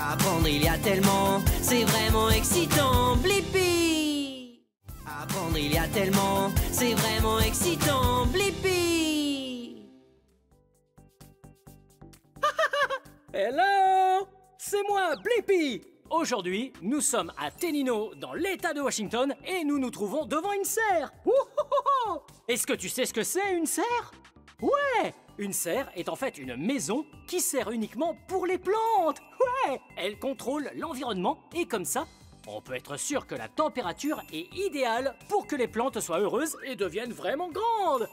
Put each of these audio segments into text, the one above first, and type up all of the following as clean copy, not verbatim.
Apprendre il y a tellement, c'est vraiment excitant, Blippi. Apprendre il y a tellement, c'est vraiment excitant, Blippi. Hello! C'est moi, Blippi! Aujourd'hui, nous sommes à Tenino, dans l'État de Washington, et nous nous trouvons devant une serre. Ouhouhou! Est-ce que tu sais ce que c'est, une serre? Ouais! Une serre est en fait une maison qui sert uniquement pour les plantes. Ouais! Elle contrôle l'environnement et comme ça, on peut être sûr que la température est idéale pour que les plantes soient heureuses et deviennent vraiment grandes.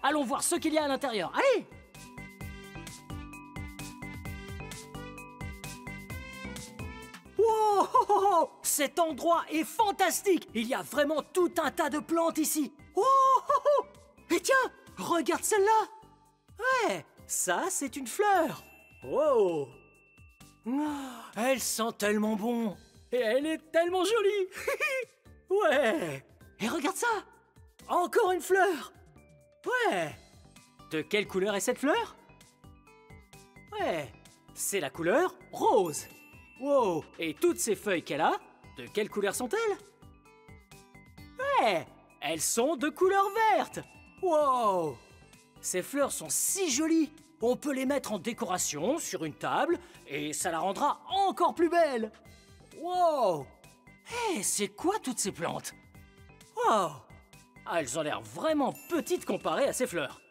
Allons voir ce qu'il y a à l'intérieur. Allez! Wow! Cet endroit est fantastique! Il y a vraiment tout un tas de plantes ici. Wow! Et tiens, regarde celle-là! Ouais, ça c'est une fleur. Wow! Elle sent tellement bon. Et elle est tellement jolie. Ouais! Et regarde ça! Encore une fleur! Ouais! De quelle couleur est cette fleur? Ouais, c'est la couleur rose. Wow! Et toutes ces feuilles qu'elle a, de quelle couleur sont-elles? Ouais! Elles sont de couleur verte! Wow! Ces fleurs sont si jolies! On peut les mettre en décoration sur une table et ça la rendra encore plus belle! Wow! Hé, c'est quoi toutes ces plantes? Wow! Ah, elles ont l'air vraiment petites comparées à ces fleurs.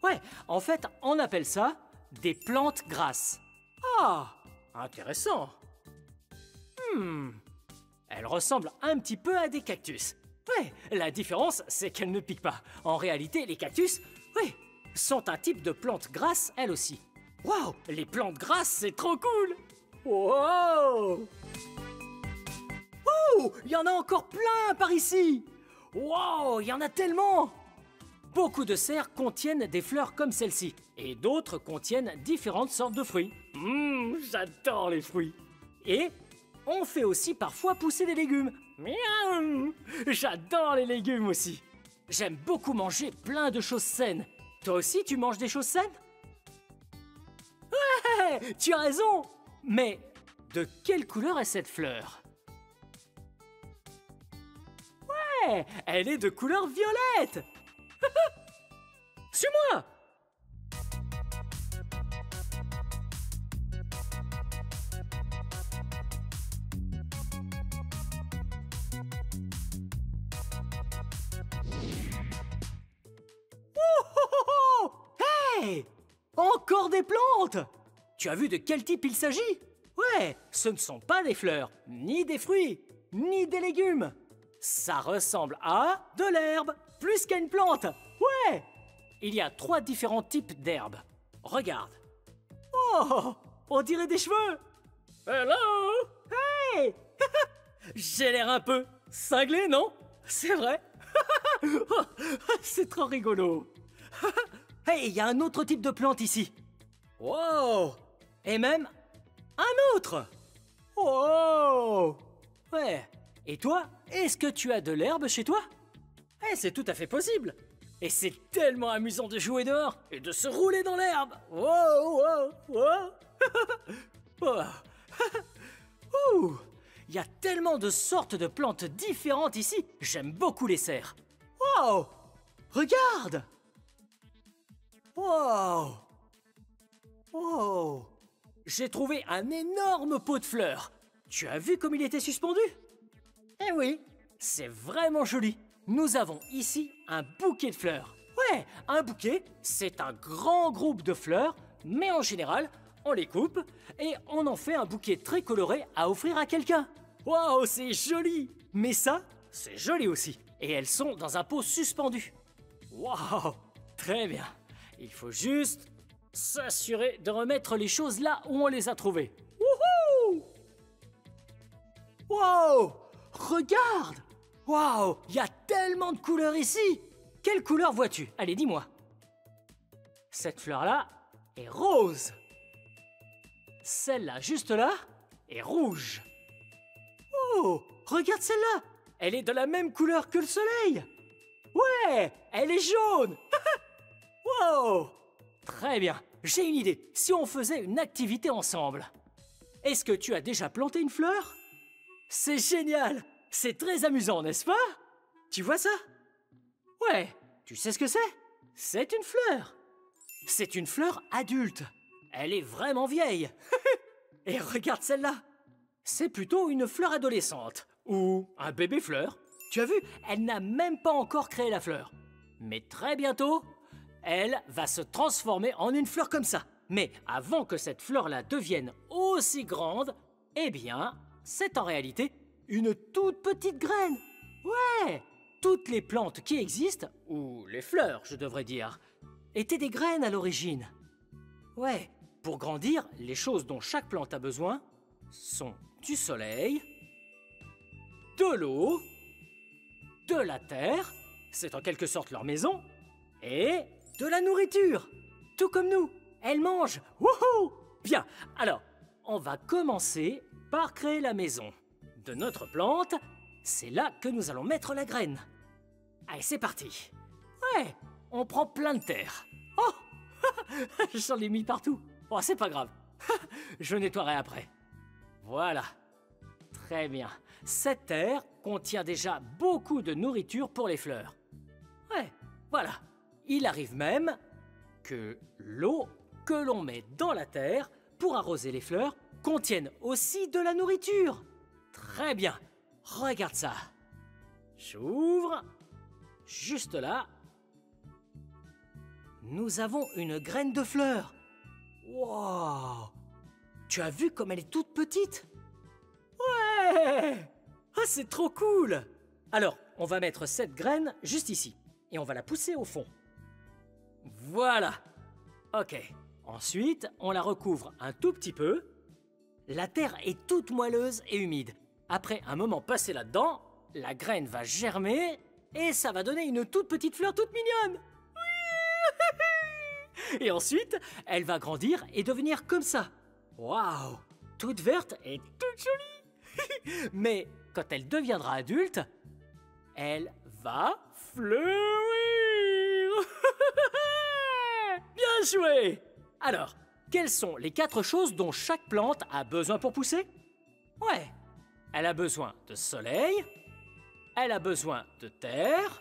Ouais, en fait, on appelle ça des plantes grasses. Ah! Intéressant! Elles ressemblent un petit peu à des cactus. Ouais, la différence, c'est qu'elles ne piquent pas. En réalité, les cactus, oui, sont un type de plante grasse, elles aussi. Waouh, les plantes grasses, c'est trop cool! Wow! Oh, il y en a encore plein par ici! Wow, il y en a tellement! Beaucoup de serres contiennent des fleurs comme celle-ci, et d'autres contiennent différentes sortes de fruits. J'adore les fruits! Et on fait aussi parfois pousser des légumes. Miaou! J'adore les légumes aussi. J'aime beaucoup manger plein de choses saines. Toi aussi, tu manges des choses saines? Ouais, tu as raison. Mais de quelle couleur est cette fleur? Ouais, elle est de couleur violette. Suis-moi. Hey! Encore des plantes! Tu as vu de quel type il s'agit? Ouais, ce ne sont pas des fleurs, ni des fruits, ni des légumes. Ça ressemble à de l'herbe, plus qu'à une plante. Ouais! Il y a 3 différents types d'herbes. Regarde. Oh! On dirait des cheveux! Hello! Hey! J'ai l'air un peu cinglé, non? C'est vrai? C'est trop rigolo. Hey, il y a un autre type de plante ici. Wow! Et même un autre. Wow! Ouais. Et toi, est-ce que tu as de l'herbe chez toi? Eh, c'est tout à fait possible. Et c'est tellement amusant de jouer dehors et de se rouler dans l'herbe. Wow, wow, wow. Wow. Ouh. Il y a tellement de sortes de plantes différentes ici. J'aime beaucoup les serres. Wow! Regarde! Wow! Wow! J'ai trouvé un énorme pot de fleurs. Tu as vu comme il était suspendu? Eh oui, c'est vraiment joli. Nous avons ici un bouquet de fleurs. Ouais, un bouquet, c'est un grand groupe de fleurs, mais en général, on les coupe et on en fait un bouquet très coloré à offrir à quelqu'un. Wow, c'est joli! Mais ça, c'est joli aussi. Et elles sont dans un pot suspendu. Wow, très bien. Il faut juste s'assurer de remettre les choses là où on les a trouvées. Wouhou! Wow! Regarde! Wow! Il y a tellement de couleurs ici! Quelle couleur vois-tu? Allez, dis-moi. Cette fleur-là est rose. Celle-là, juste là, est rouge. Oh! Regarde celle-là! Elle est de la même couleur que le soleil! Ouais! Elle est jaune! Wow! Très bien, j'ai une idée. Si on faisait une activité ensemble? Est-ce que tu as déjà planté une fleur? C'est génial! C'est très amusant, n'est-ce pas? Tu vois ça? Ouais, tu sais ce que c'est? C'est une fleur. C'est une fleur adulte. Elle est vraiment vieille. Et regarde celle-là. C'est plutôt une fleur adolescente. Ou un bébé fleur. Tu as vu, elle n'a même pas encore créé la fleur. Mais très bientôt, elle va se transformer en une fleur comme ça. Mais avant que cette fleur-là devienne aussi grande, eh bien, c'est en réalité une toute petite graine. Ouais, toutes les plantes qui existent, ou les fleurs, je devrais dire, étaient des graines à l'origine. Ouais, pour grandir, les choses dont chaque plante a besoin sont du soleil, de l'eau, de la terre, c'est en quelque sorte leur maison, et de la nourriture, tout comme nous. Elles mangent. Wouhou! Bien, alors, on va commencer par créer la maison de notre plante. C'est là que nous allons mettre la graine. Allez, c'est parti. Ouais, on prend plein de terre. Oh! J'en ai mis partout. Oh, c'est pas grave. Je nettoierai après. Voilà. Très bien. Cette terre contient déjà beaucoup de nourriture pour les fleurs. Ouais, voilà. Il arrive même que l'eau que l'on met dans la terre pour arroser les fleurs contienne aussi de la nourriture. Très bien. Regarde ça. J'ouvre. Juste là. Nous avons une graine de fleur. Wow! Tu as vu comme elle est toute petite? Ouais! Ah, c'est trop cool! Alors, on va mettre cette graine juste ici. Et on va la pousser au fond. Voilà! Ok. Ensuite, on la recouvre un tout petit peu. La terre est toute moelleuse et humide. Après un moment passé là-dedans, la graine va germer et ça va donner une toute petite fleur toute mignonne. Oui. Et ensuite, elle va grandir et devenir comme ça. Waouh! Toute verte et toute jolie. Mais quand elle deviendra adulte, elle va fleurir. Bien joué! Alors, quelles sont les 4 choses dont chaque plante a besoin pour pousser? Ouais, elle a besoin de soleil, elle a besoin de terre,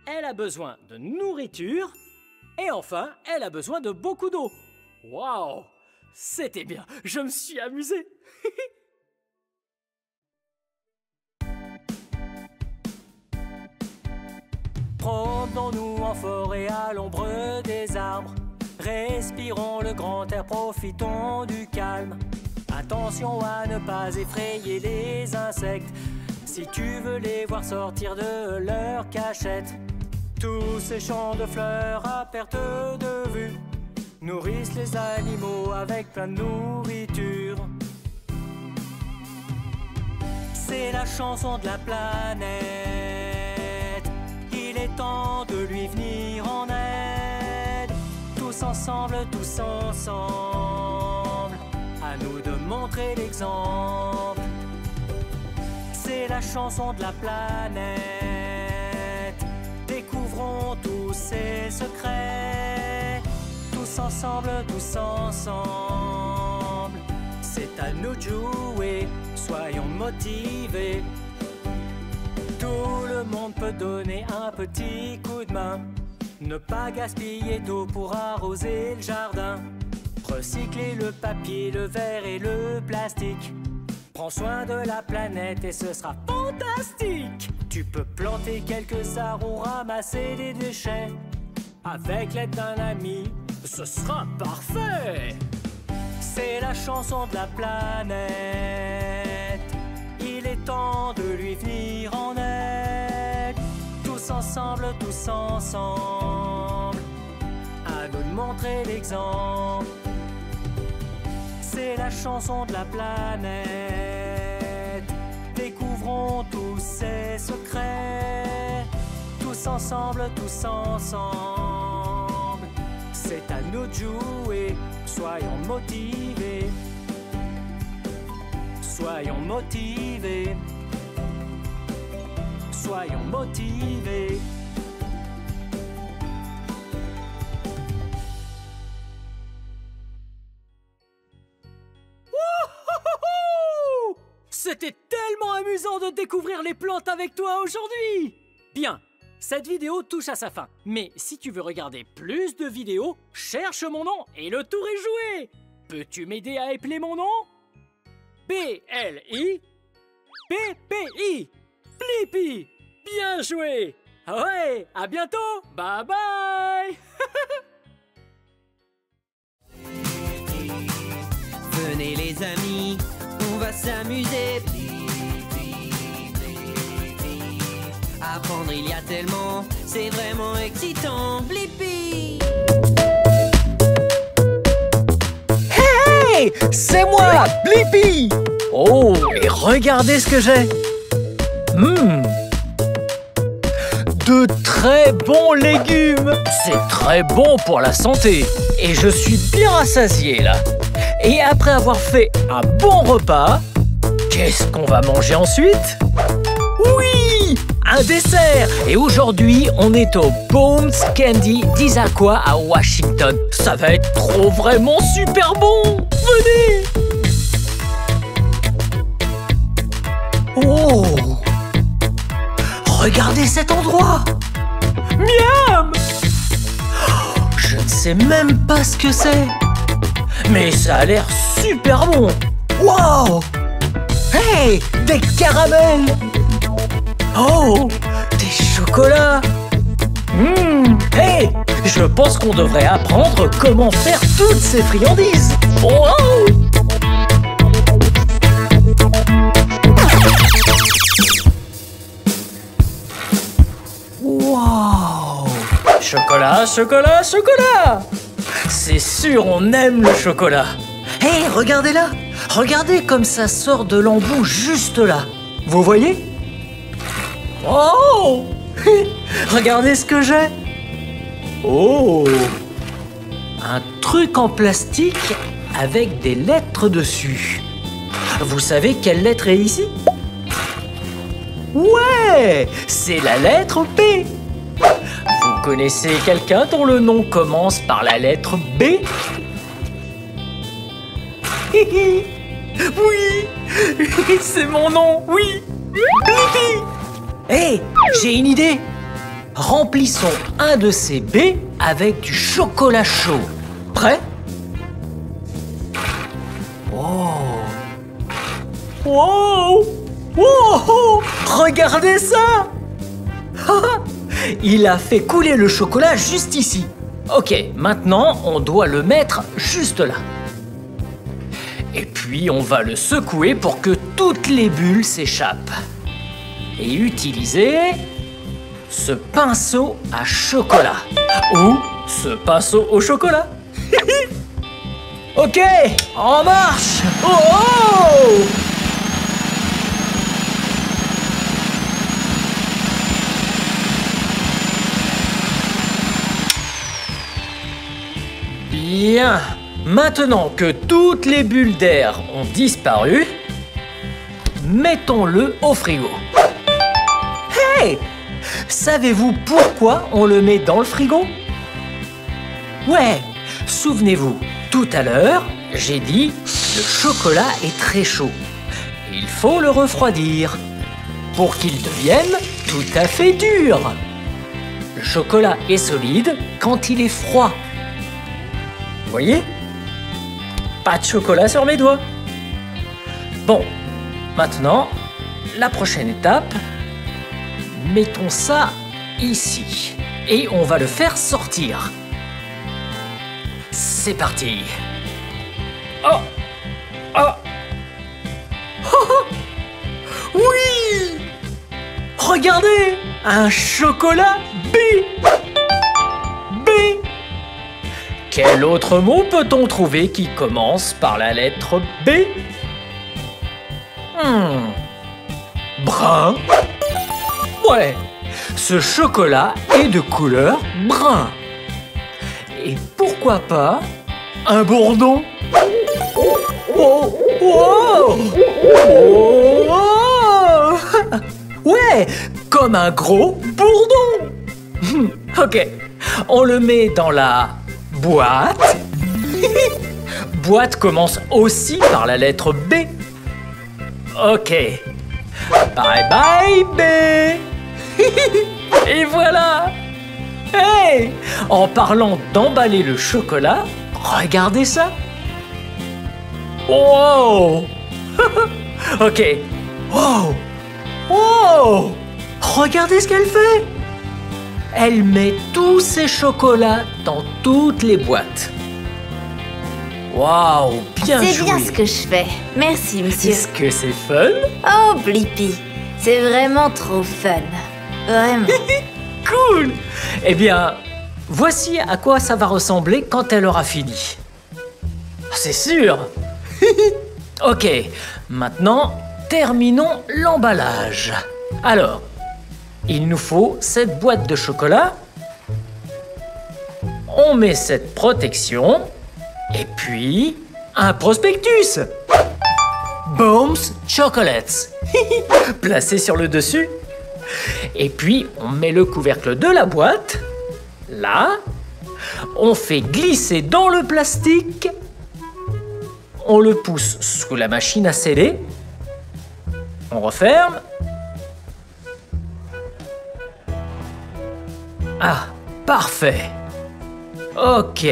elle a besoin de nourriture, et enfin, elle a besoin de beaucoup d'eau. Waouh! C'était bien, je me suis amusé. Promenons-nous en forêt à l'ombre des arbres. Respirons le grand air, profitons du calme. Attention à ne pas effrayer les insectes. Si tu veux les voir sortir de leur cachette. Tous ces champs de fleurs à perte de vue nourrissent les animaux avec plein de nourriture. C'est la chanson de la planète. Il est temps de lui venir en aide. Tous ensemble, à nous de montrer l'exemple. C'est la chanson de la planète. Découvrons tous ses secrets. Tous ensemble, c'est à nous de jouer, soyons motivés. Tout le monde peut donner un petit coup de main. Ne pas gaspiller d'eau pour arroser le jardin. Recycler le papier, le verre et le plastique. Prends soin de la planète et ce sera fantastique. Tu peux planter quelques arbres ou ramasser des déchets. Avec l'aide d'un ami, ce sera parfait. C'est la chanson de la planète. Il est temps de lui venir en aide. Tous ensemble, à nous de montrer l'exemple. C'est la chanson de la planète. Découvrons tous ses secrets. Tous ensemble, c'est à nous de jouer, soyons motivés. Soyons motivés. Soyons motivés. C'était tellement amusant de découvrir les plantes avec toi aujourd'hui! Bien, cette vidéo touche à sa fin. Mais si tu veux regarder plus de vidéos, cherche mon nom et le tour est joué! Peux-tu m'aider à épeler mon nom? B-L-I-P-P-I. Blippi! Bien joué! Ouais, à bientôt! Bye bye! Venez les amis, on va s'amuser. Apprendre il y a tellement, c'est vraiment excitant. Blippi! Hey! C'est moi, Blippi! Oh, et regardez ce que j'ai! De très bons légumes! C'est très bon pour la santé! Et je suis bien rassasié là! Et après avoir fait un bon repas, qu'est-ce qu'on va manger ensuite? Oui! Un dessert! Et aujourd'hui, on est au Bones Candy d'Issaquah à Washington. Ça va être trop vraiment super bon! Venez! Oh! Regardez cet endroit! Miam! Je ne sais même pas ce que c'est. Mais ça a l'air super bon! Wow! Hey! Des caramels! Oh! Des chocolats! Hey! Je pense qu'on devrait apprendre comment faire toutes ces friandises! Wow! Wow! Chocolat, chocolat, chocolat! C'est sûr, on aime le chocolat. Hé, regardez là! Regardez comme ça sort de l'embout juste là. Vous voyez? Oh! Regardez ce que j'ai. Oh! Un truc en plastique avec des lettres dessus. Vous savez quelle lettre est ici? Ouais! C'est la lettre B. Vous connaissez quelqu'un dont le nom commence par la lettre B? Oui! C'est mon nom, oui! Blippi! Hé, j'ai une idée! Remplissons un de ces B avec du chocolat chaud. Prêt? Oh! Wow! Wow! Regardez ça! Il a fait couler le chocolat juste ici. Ok, maintenant, on doit le mettre juste là. Et puis, on va le secouer pour que toutes les bulles s'échappent. Et utiliser ce pinceau à chocolat. Ou ce pinceau au chocolat. Ok, en marche! Oh! Bien. Maintenant que toutes les bulles d'air ont disparu, mettons-le au frigo. Hey! Savez-vous pourquoi on le met dans le frigo? Ouais, souvenez-vous, tout à l'heure, j'ai dit le chocolat est très chaud. Il faut le refroidir pour qu'il devienne tout à fait dur. Le chocolat est solide quand il est froid. Voyez? Pas de chocolat sur mes doigts. Bon, maintenant, la prochaine étape, mettons ça ici. Et on va le faire sortir. C'est parti. Oh! Oh! Oh! Oui! Regardez! Un chocolat B! B! Quel autre mot peut-on trouver qui commence par la lettre B? Brun? Ouais, ce chocolat est de couleur brun. Et pourquoi pas un bourdon? Oh, oh, oh, ouais, comme un gros bourdon. Ok, on le met dans la boîte. Boîte commence aussi par la lettre B. Ok. Bye bye, B. Et voilà. Hey! En parlant d'emballer le chocolat, regardez ça. Wow! Ok. Wow! Wow! Regardez ce qu'elle fait. Elle met tous ses chocolats dans toutes les boîtes. Waouh, bien joué. C'est bien ce que je fais. Merci, monsieur. Est-ce que c'est fun? Oh, Blippi, c'est vraiment trop fun. Vraiment. Cool! Eh bien, voici à quoi ça va ressembler quand elle aura fini. C'est sûr! Ok, maintenant, terminons l'emballage. Alors, il nous faut cette boîte de chocolat. On met cette protection. Et puis, un prospectus. Bombs Chocolates. Placé sur le dessus. Et puis, on met le couvercle de la boîte. Là. On fait glisser dans le plastique. On le pousse sous la machine à sceller. On referme. Ah, parfait. Ok.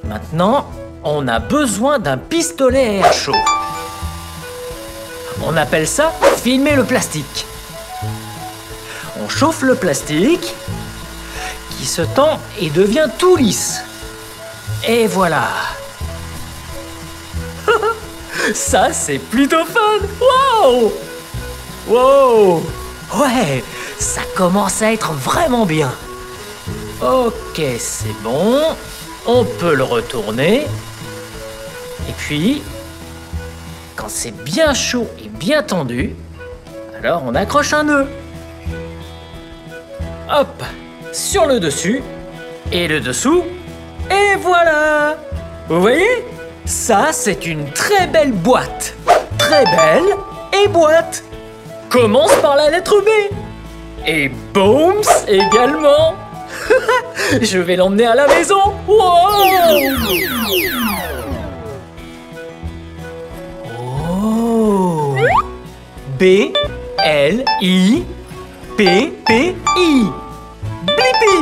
Maintenant, on a besoin d'un pistolet à air chaud. On appelle ça filmer le plastique. On chauffe le plastique qui se tend et devient tout lisse. Et voilà. Ça, c'est plutôt fun. Wow! Wow! Ouais, ça commence à être vraiment bien. Ok, c'est bon. On peut le retourner. Et puis, quand c'est bien chaud et bien tendu, alors on accroche un nœud. Hop, sur le dessus et le dessous. Et voilà! Vous voyez? Ça, c'est une très belle boîte. Très belle et boîte. Commence par la lettre B. Et Bombs également. Je vais l'emmener à la maison. Wow! Oh. B-L-I-P-P-I. Blippi.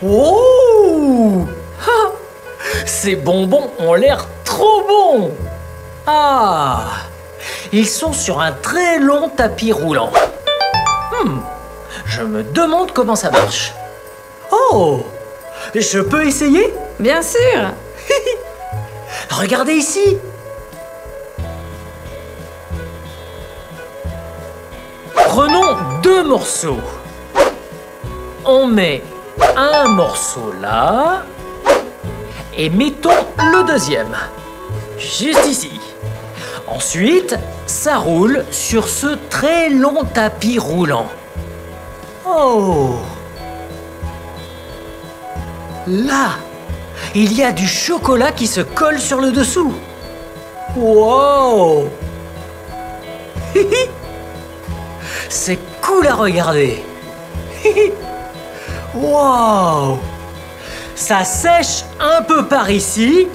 Oh! Ces bonbons ont l'air trop bons! Ah! Ils sont sur un très long tapis roulant. Je me demande comment ça marche. Oh! Je peux essayer? Bien sûr. Regardez ici! Prenons 2 morceaux. On met un morceau là et mettons le deuxième, juste ici. Ensuite, ça roule sur ce très long tapis roulant. Oh! Là, il y a du chocolat qui se colle sur le dessous. Wow! C'est cool à regarder. Wow! Ça sèche un peu par ici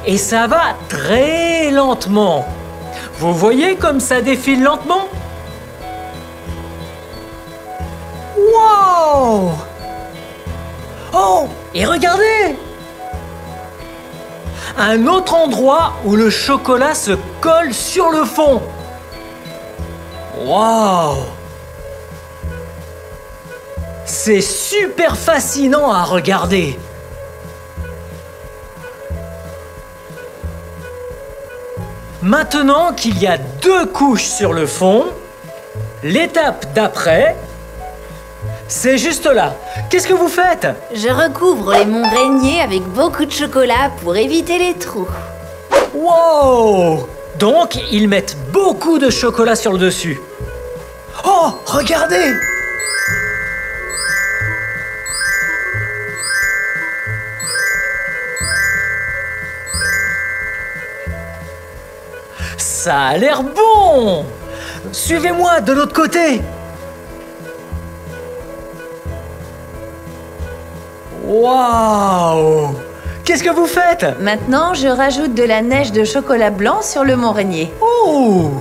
et ça va très lentement. Vous voyez comme ça défile lentement? Wow! Oh! Et regardez! Un autre endroit où le chocolat se colle sur le fond. Wow! C'est super fascinant à regarder. Maintenant qu'il y a 2 couches sur le fond, l'étape d'après, c'est juste là. Qu'est-ce que vous faites? Je recouvre les monts Rainier avec beaucoup de chocolat pour éviter les trous. Wow! Donc, ils mettent beaucoup de chocolat sur le dessus. Oh, regardez! Ça a l'air bon! Suivez-moi de l'autre côté! Waouh! Qu'est-ce que vous faites? Maintenant, je rajoute de la neige de chocolat blanc sur le Mont Rainier. Oh!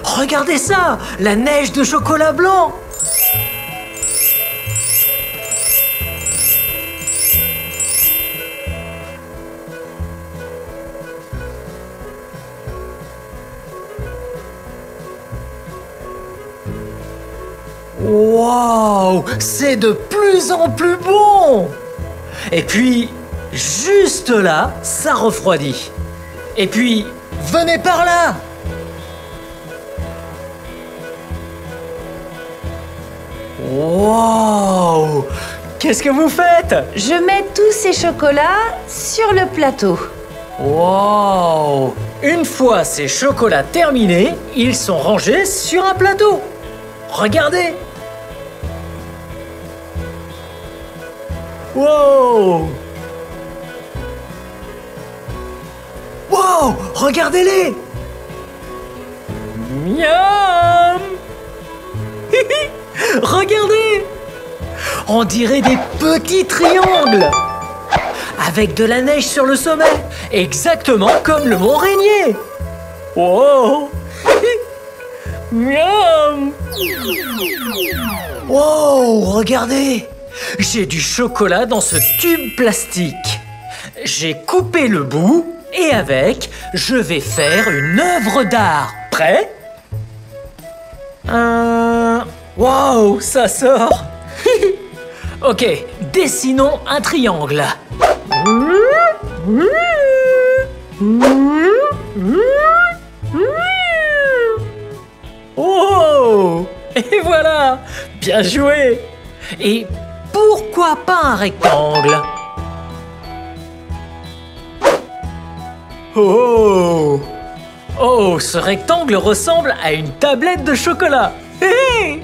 Regardez ça! La neige de chocolat blanc! Waouh! C'est de plus en plus bon! Et puis, juste là, ça refroidit. Et puis, venez par là! Waouh! Qu'est-ce que vous faites? Je mets tous ces chocolats sur le plateau. Waouh! Une fois ces chocolats terminés, ils sont rangés sur un plateau. Regardez! Wow! Wow! Regardez-les! Miam! Regardez! On dirait des petits triangles! Avec de la neige sur le sommet! Exactement comme le Mont Rainier! Wow! Miam! Wow! Regardez! J'ai du chocolat dans ce tube plastique. J'ai coupé le bout et avec, je vais faire une œuvre d'art. Prêt? Wow, ça sort. Ok, dessinons un triangle. Oh! Et voilà! Bien joué! Et pourquoi pas un rectangle? Oh! Oh, ce rectangle ressemble à une tablette de chocolat. Hé hé!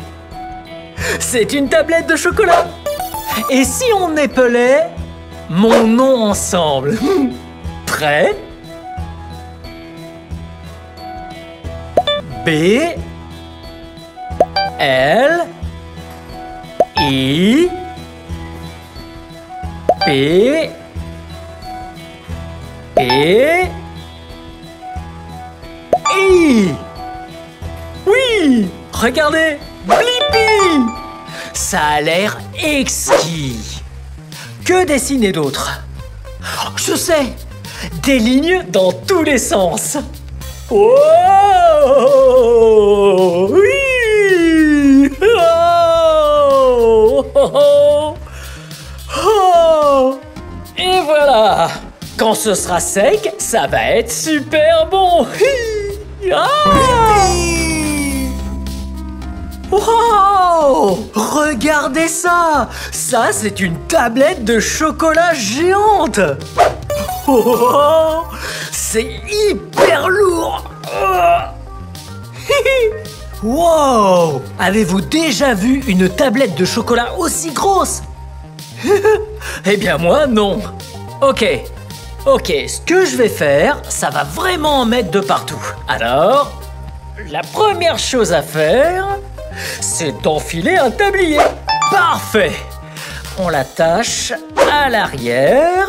C'est une tablette de chocolat. Et si on épelait mon nom ensemble? Prêt? B L I P P I. Oui, regardez, Blippi. Ça a l'air exquis. Que dessiner d'autre? Je sais, des lignes dans tous les sens. Oh, oui. Oh, oh, oh. Oh. Et voilà. Quand ce sera sec, ça va être super bon. Ah. Wow! Regardez ça! Ça, c'est une tablette de chocolat géante! Oh, c'est hyper lourd! Wow! Avez-vous déjà vu une tablette de chocolat aussi grosse? Eh bien moi, non. Ok, ce que je vais faire, ça va vraiment en mettre de partout. Alors, la première chose à faire, c'est d'enfiler un tablier. Parfait! On l'attache à l'arrière.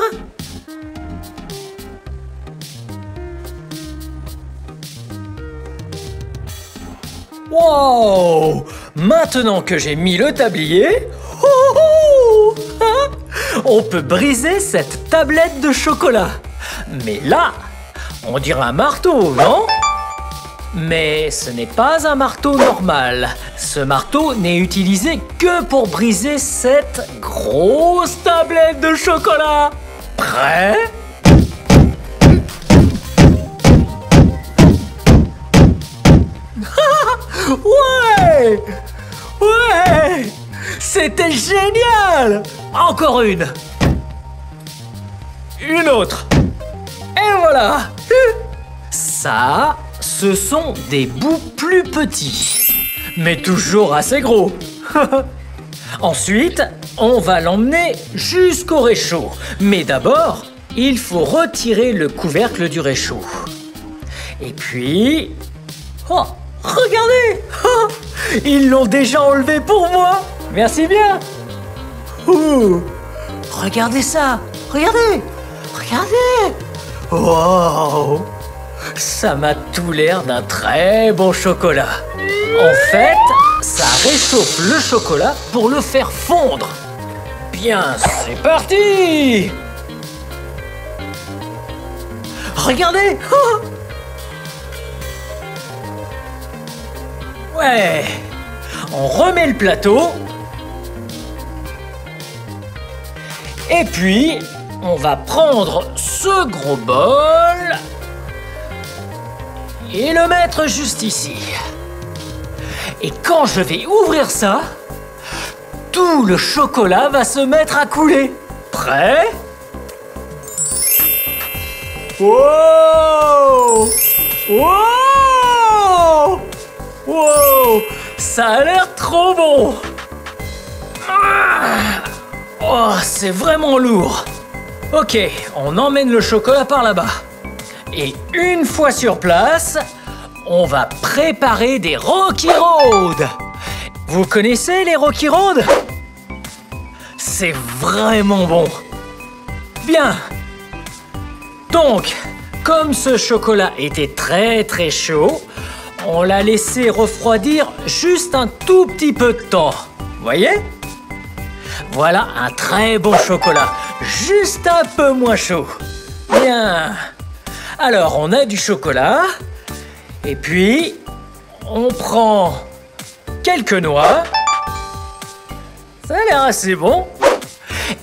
Wow! Maintenant que j'ai mis le tablier, on peut briser cette tablette de chocolat. Mais là, on dirait un marteau, non? Mais ce n'est pas un marteau normal. Ce marteau n'est utilisé que pour briser cette grosse tablette de chocolat. Prêt? Ouais! Ouais! C'était génial! Encore une! Une autre! Et voilà! Ça, ce sont des bouts plus petits, mais toujours assez gros. Ensuite, on va l'emmener jusqu'au réchaud. Mais d'abord, il faut retirer le couvercle du réchaud. Et puis... Oh, regardez! Oh, ils l'ont déjà enlevé pour moi! Merci bien! Ouh, Regardez ça! Regardez! Regardez! Wow! Ça m'a tout l'air d'un très bon chocolat. En fait, ça réchauffe le chocolat pour le faire fondre. Bien, c'est parti! Regardez! Oh! Ouais! On remet le plateau. Et puis, on va prendre ce gros bol et le mettre juste ici. Et quand je vais ouvrir ça, tout le chocolat va se mettre à couler. Prêt? Wow! Wow! Wow! Ça a l'air trop bon! Oh, c'est vraiment lourd! Ok, on emmène le chocolat par là-bas. Et une fois sur place, on va préparer des Rocky Road. Vous connaissez les Rocky Road? C'est vraiment bon. Bien. Donc, comme ce chocolat était très chaud, on l'a laissé refroidir juste un tout petit peu de temps. Voyez? Voilà un très bon chocolat, juste un peu moins chaud. Bien. Alors, on a du chocolat. Et puis, on prend quelques noix. Ça a l'air assez bon.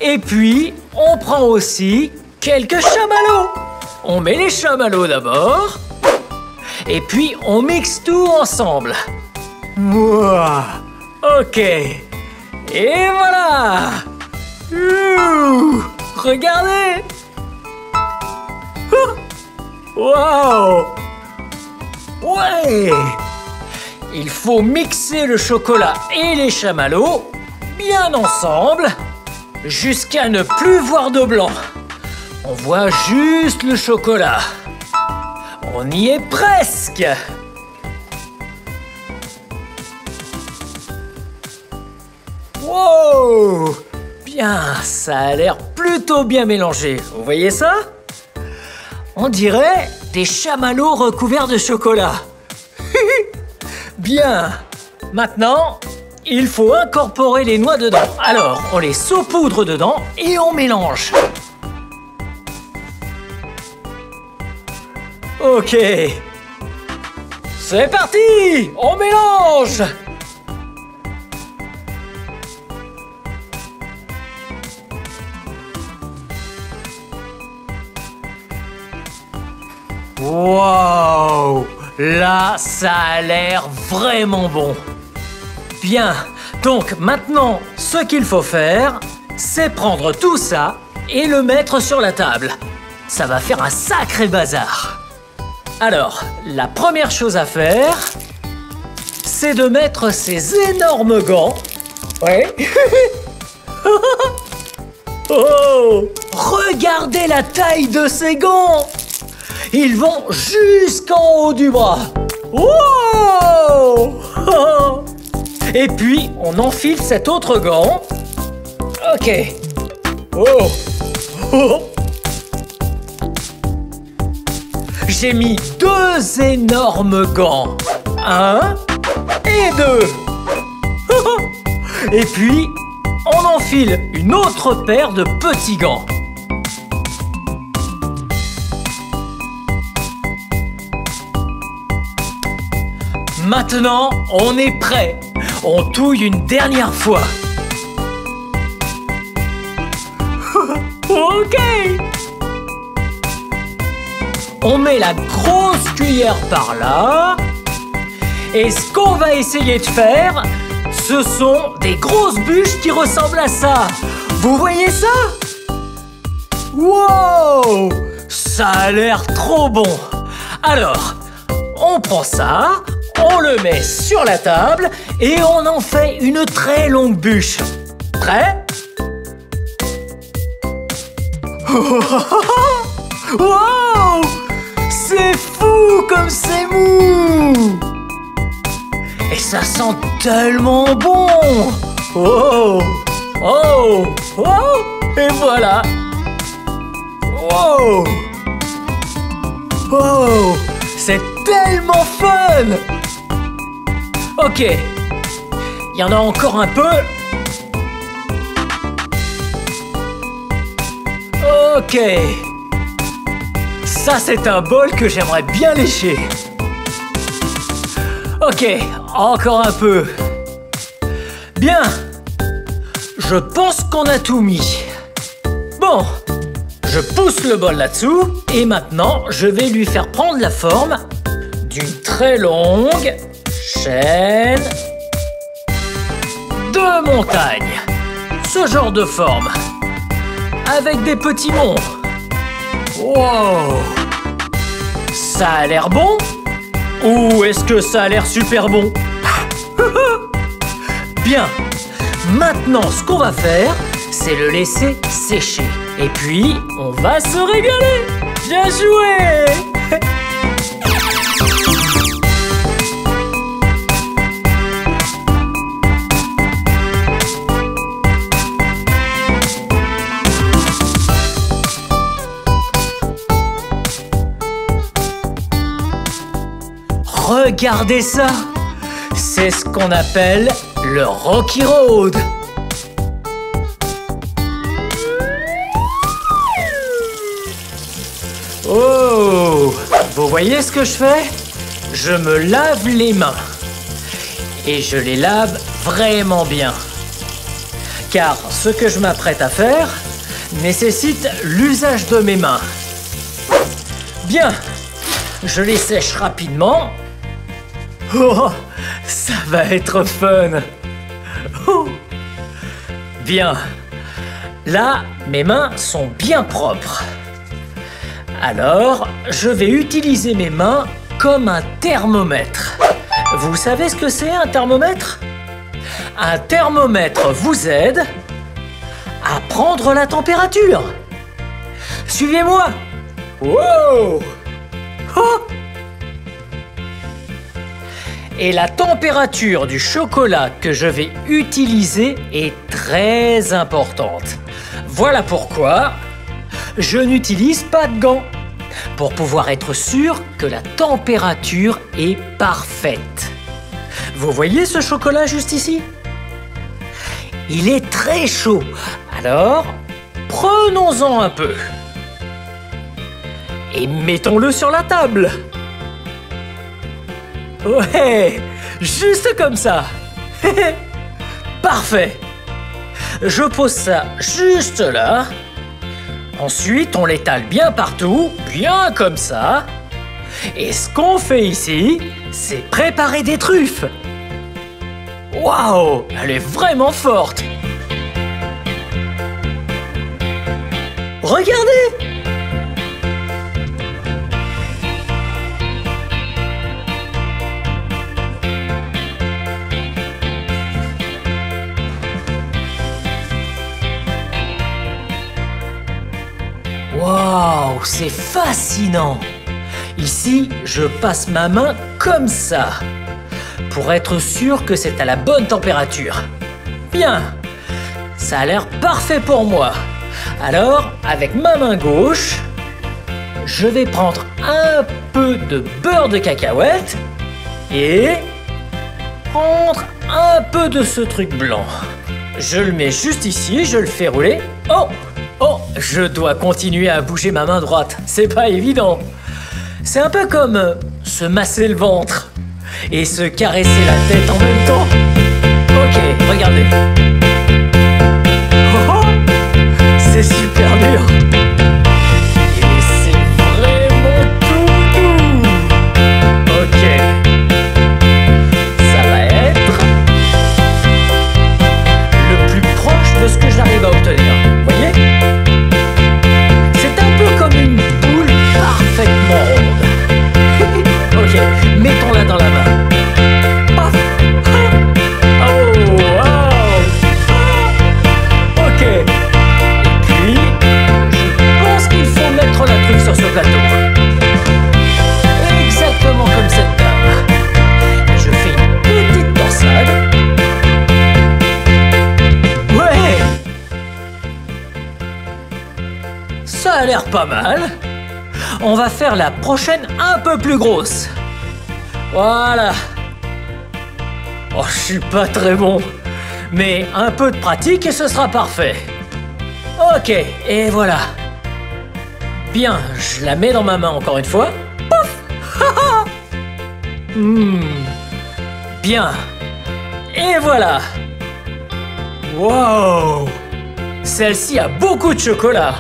Et puis, on prend aussi quelques chamallows. On met les chamallows d'abord. Et puis, on mixe tout ensemble. Wow. Ok. Et voilà. Regardez. Wow. Ouais. Il faut mixer le chocolat et les chamallows bien ensemble jusqu'à ne plus voir de blanc. On voit juste le chocolat. On y est presque. Wow! Bien, ça a l'air plutôt bien mélangé. Vous voyez ça? On dirait des chamallows recouverts de chocolat. Bien. Maintenant, il faut incorporer les noix dedans. Alors, on les saupoudre dedans et on mélange. Ok. C'est parti! On mélange! Wow! Là, ça a l'air vraiment bon. Bien, donc maintenant, ce qu'il faut faire, c'est prendre tout ça et le mettre sur la table. Ça va faire un sacré bazar. Alors, la première chose à faire, c'est de mettre ces énormes gants. Ouais. Oh! Regardez la taille de ces gants! Ils vont jusqu'en haut du bras. Wow! Et puis, on enfile cet autre gant. Ok. Oh! Oh! J'ai mis 2 énormes gants. 1 et 2. Et puis, on enfile une autre paire de petits gants. Maintenant, on est prêt. On touille une dernière fois. Ok. On met la grosse cuillère par là. Et ce qu'on va essayer de faire, ce sont des grosses bûches qui ressemblent à ça. Vous voyez ça? Wow! Ça a l'air trop bon. Alors, on prend ça, on le met sur la table et on en fait une très longue bûche. Prêt? Wow! C'est fou comme c'est mou! Et ça sent tellement bon! Oh! Oh! Oh! Et voilà. Wow! Oh! C'est tellement fun! Ok. Il y en a encore un peu. Ok. Ça, c'est un bol que j'aimerais bien lécher. Ok, encore un peu. Bien. Je pense qu'on a tout mis. Bon. Je pousse le bol là-dessous et maintenant, je vais lui faire prendre la forme d'une très longue chaîne de montagne. Ce genre de forme. Avec des petits monts. Wow! Ça a l'air bon? Ou est-ce que ça a l'air super bon? Bien. Maintenant, ce qu'on va faire, c'est le laisser sécher. Et puis, on va se régaler. Bien joué! Regardez ça! C'est ce qu'on appelle le Rocky Road. Oh! Vous voyez ce que je fais? Je me lave les mains. Et je les lave vraiment bien. Car ce que je m'apprête à faire nécessite l'usage de mes mains. Bien! Je les sèche rapidement. Oh, ça va être fun. Oh. Bien. Là, mes mains sont bien propres. Alors, je vais utiliser mes mains comme un thermomètre. Vous savez ce que c'est un thermomètre? Un thermomètre vous aide à prendre la température. Suivez-moi. Wow! Oh! Et la température du chocolat que je vais utiliser est très importante. Voilà pourquoi je n'utilise pas de gants, pour pouvoir être sûr que la température est parfaite. Vous voyez ce chocolat juste ici? Il est très chaud, alors prenons-en un peu. Et mettons-le sur la table. Ouais, juste comme ça. Parfait. Je pose ça juste là. Ensuite, on l'étale bien partout, bien comme ça. Et ce qu'on fait ici, c'est préparer des truffes. Waouh, elle est vraiment forte. Regardez! Waouh, c'est fascinant! Ici, je passe ma main comme ça, pour être sûr que c'est à la bonne température. Bien, ça a l'air parfait pour moi. Alors, avec ma main gauche, je vais prendre un peu de beurre de cacahuète et prendre un peu de ce truc blanc. Je le mets juste ici, je le fais rouler. Oh! Oh, je dois continuer à bouger ma main droite, c'est pas évident. C'est un peu comme se masser le ventre et se caresser la tête en même temps. Ok, regardez. Oh, oh, c'est super dur. Et c'est vraiment tout doux. Ok. Ça va être le plus proche de ce que j'arrive à obtenir. Vous voyez? C'est un peu comme une boule parfaitement ronde. Ok, mettons-la dans la main. Paf! Oh, wow! Ok. Et puis, je Ça a l'air pas mal. On va faire la prochaine un peu plus grosse. Voilà. Oh, je suis pas très bon. Mais un peu de pratique et ce sera parfait. Ok, et voilà. Bien, je la mets dans ma main encore une fois. Pouf. Bien. Et voilà. Wow. Celle-ci a beaucoup de chocolat.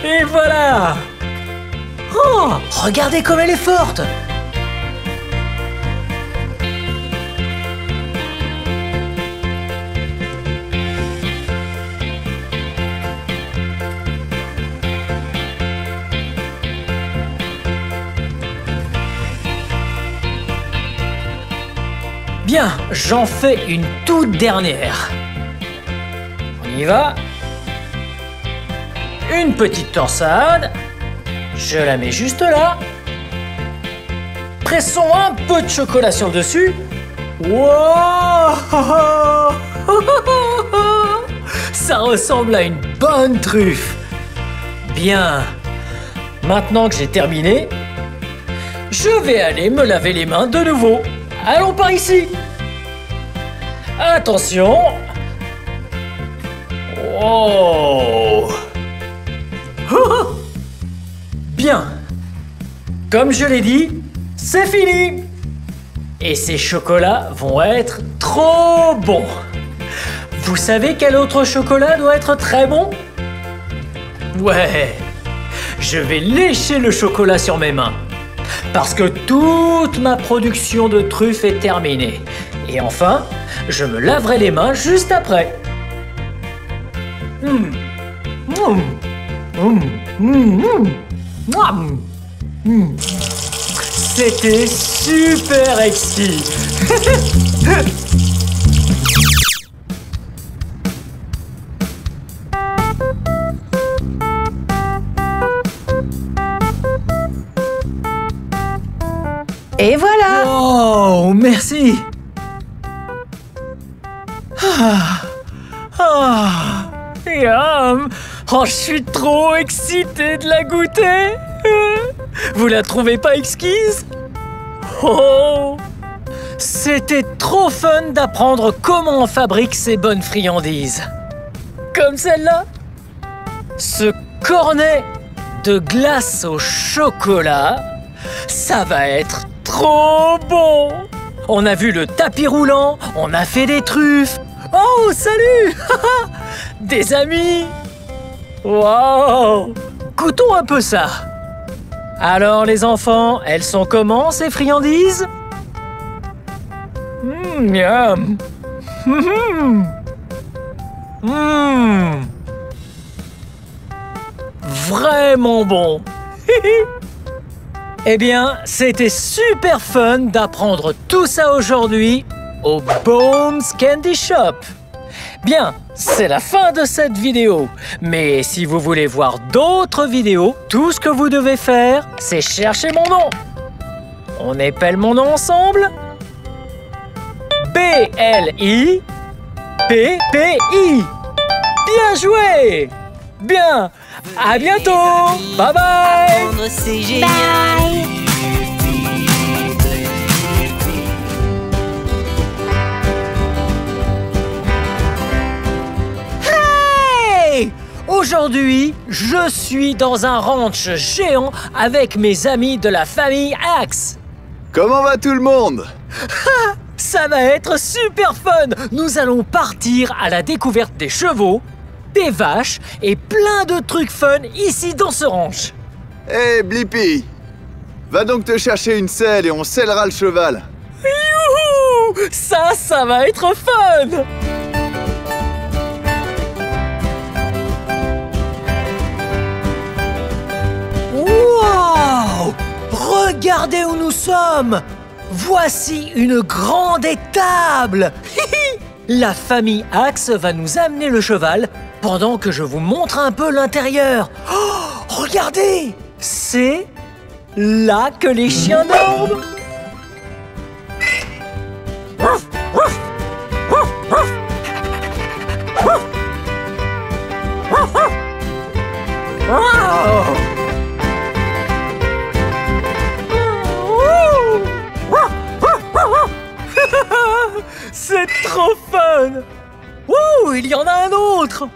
Et voilà. Oh, regardez comme elle est forte. Bien, j'en fais une toute dernière. On y va. Une petite torsade. Je la mets juste là. Pressons un peu de chocolat sur le dessus. Wow. Ça ressemble à une bonne truffe. Bien. Maintenant que j'ai terminé, je vais aller me laver les mains de nouveau. Allons par ici. Attention. Oh. Bien. Comme je l'ai dit, c'est fini. Et ces chocolats vont être trop bons. Vous savez quel autre chocolat doit être très bon? Ouais. Je vais lécher le chocolat sur mes mains. Parce que toute ma production de truffes est terminée. Et enfin, je me laverai les mains juste après. C'était super exquis. Et voilà. Oh, merci. Yum. Oh, je suis trop excité de la goûter. Vous la trouvez pas exquise? Oh, c'était trop fun d'apprendre comment on fabrique ces bonnes friandises. Comme celle-là. Ce cornet de glace au chocolat, ça va être trop bon. On a vu le tapis roulant, on a fait des truffes. Oh, salut. Des amis. Wow. Goûtons un peu ça. Alors les enfants, elles sont comment ces friandises? Miam. Vraiment bon. Eh bien, c'était super fun d'apprendre tout ça aujourd'hui au Boom's Candy Shop. Bien, c'est la fin de cette vidéo. Mais si vous voulez voir d'autres vidéos, tout ce que vous devez faire, c'est chercher mon nom. On épelle mon nom ensemble. B-L-I-P-P-I. Bien joué. Bien. À bientôt. Bye bye. C'est génial. Bye. Hey! Aujourd'hui, je suis dans un ranch géant avec mes amis de la famille Axe. Comment va tout le monde? Ça va être super fun. Nous allons partir à la découverte des chevaux, des vaches et plein de trucs fun ici dans ce ranch. Hé, Blippi! Va donc te chercher une selle et on sellera le cheval. Youhou! Ça va être fun! Wow! Regardez où nous sommes! Voici une grande étable! La famille Axe va nous amener le cheval pendant que je vous montre un peu l'intérieur. Oh, regardez! C'est là que les chiens dorment. C'est trop fun! Wouh, il y en a un autre!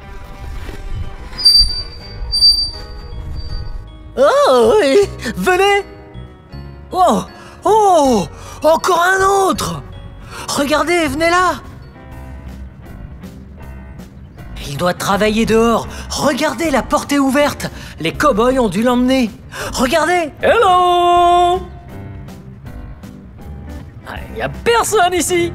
Oh, oui, venez! Oh, oh, encore un autre! Regardez, venez là! Il doit travailler dehors. Regardez, la porte est ouverte. Les cow-boys ont dû l'emmener. Regardez! Hello! Il n'y a personne ici!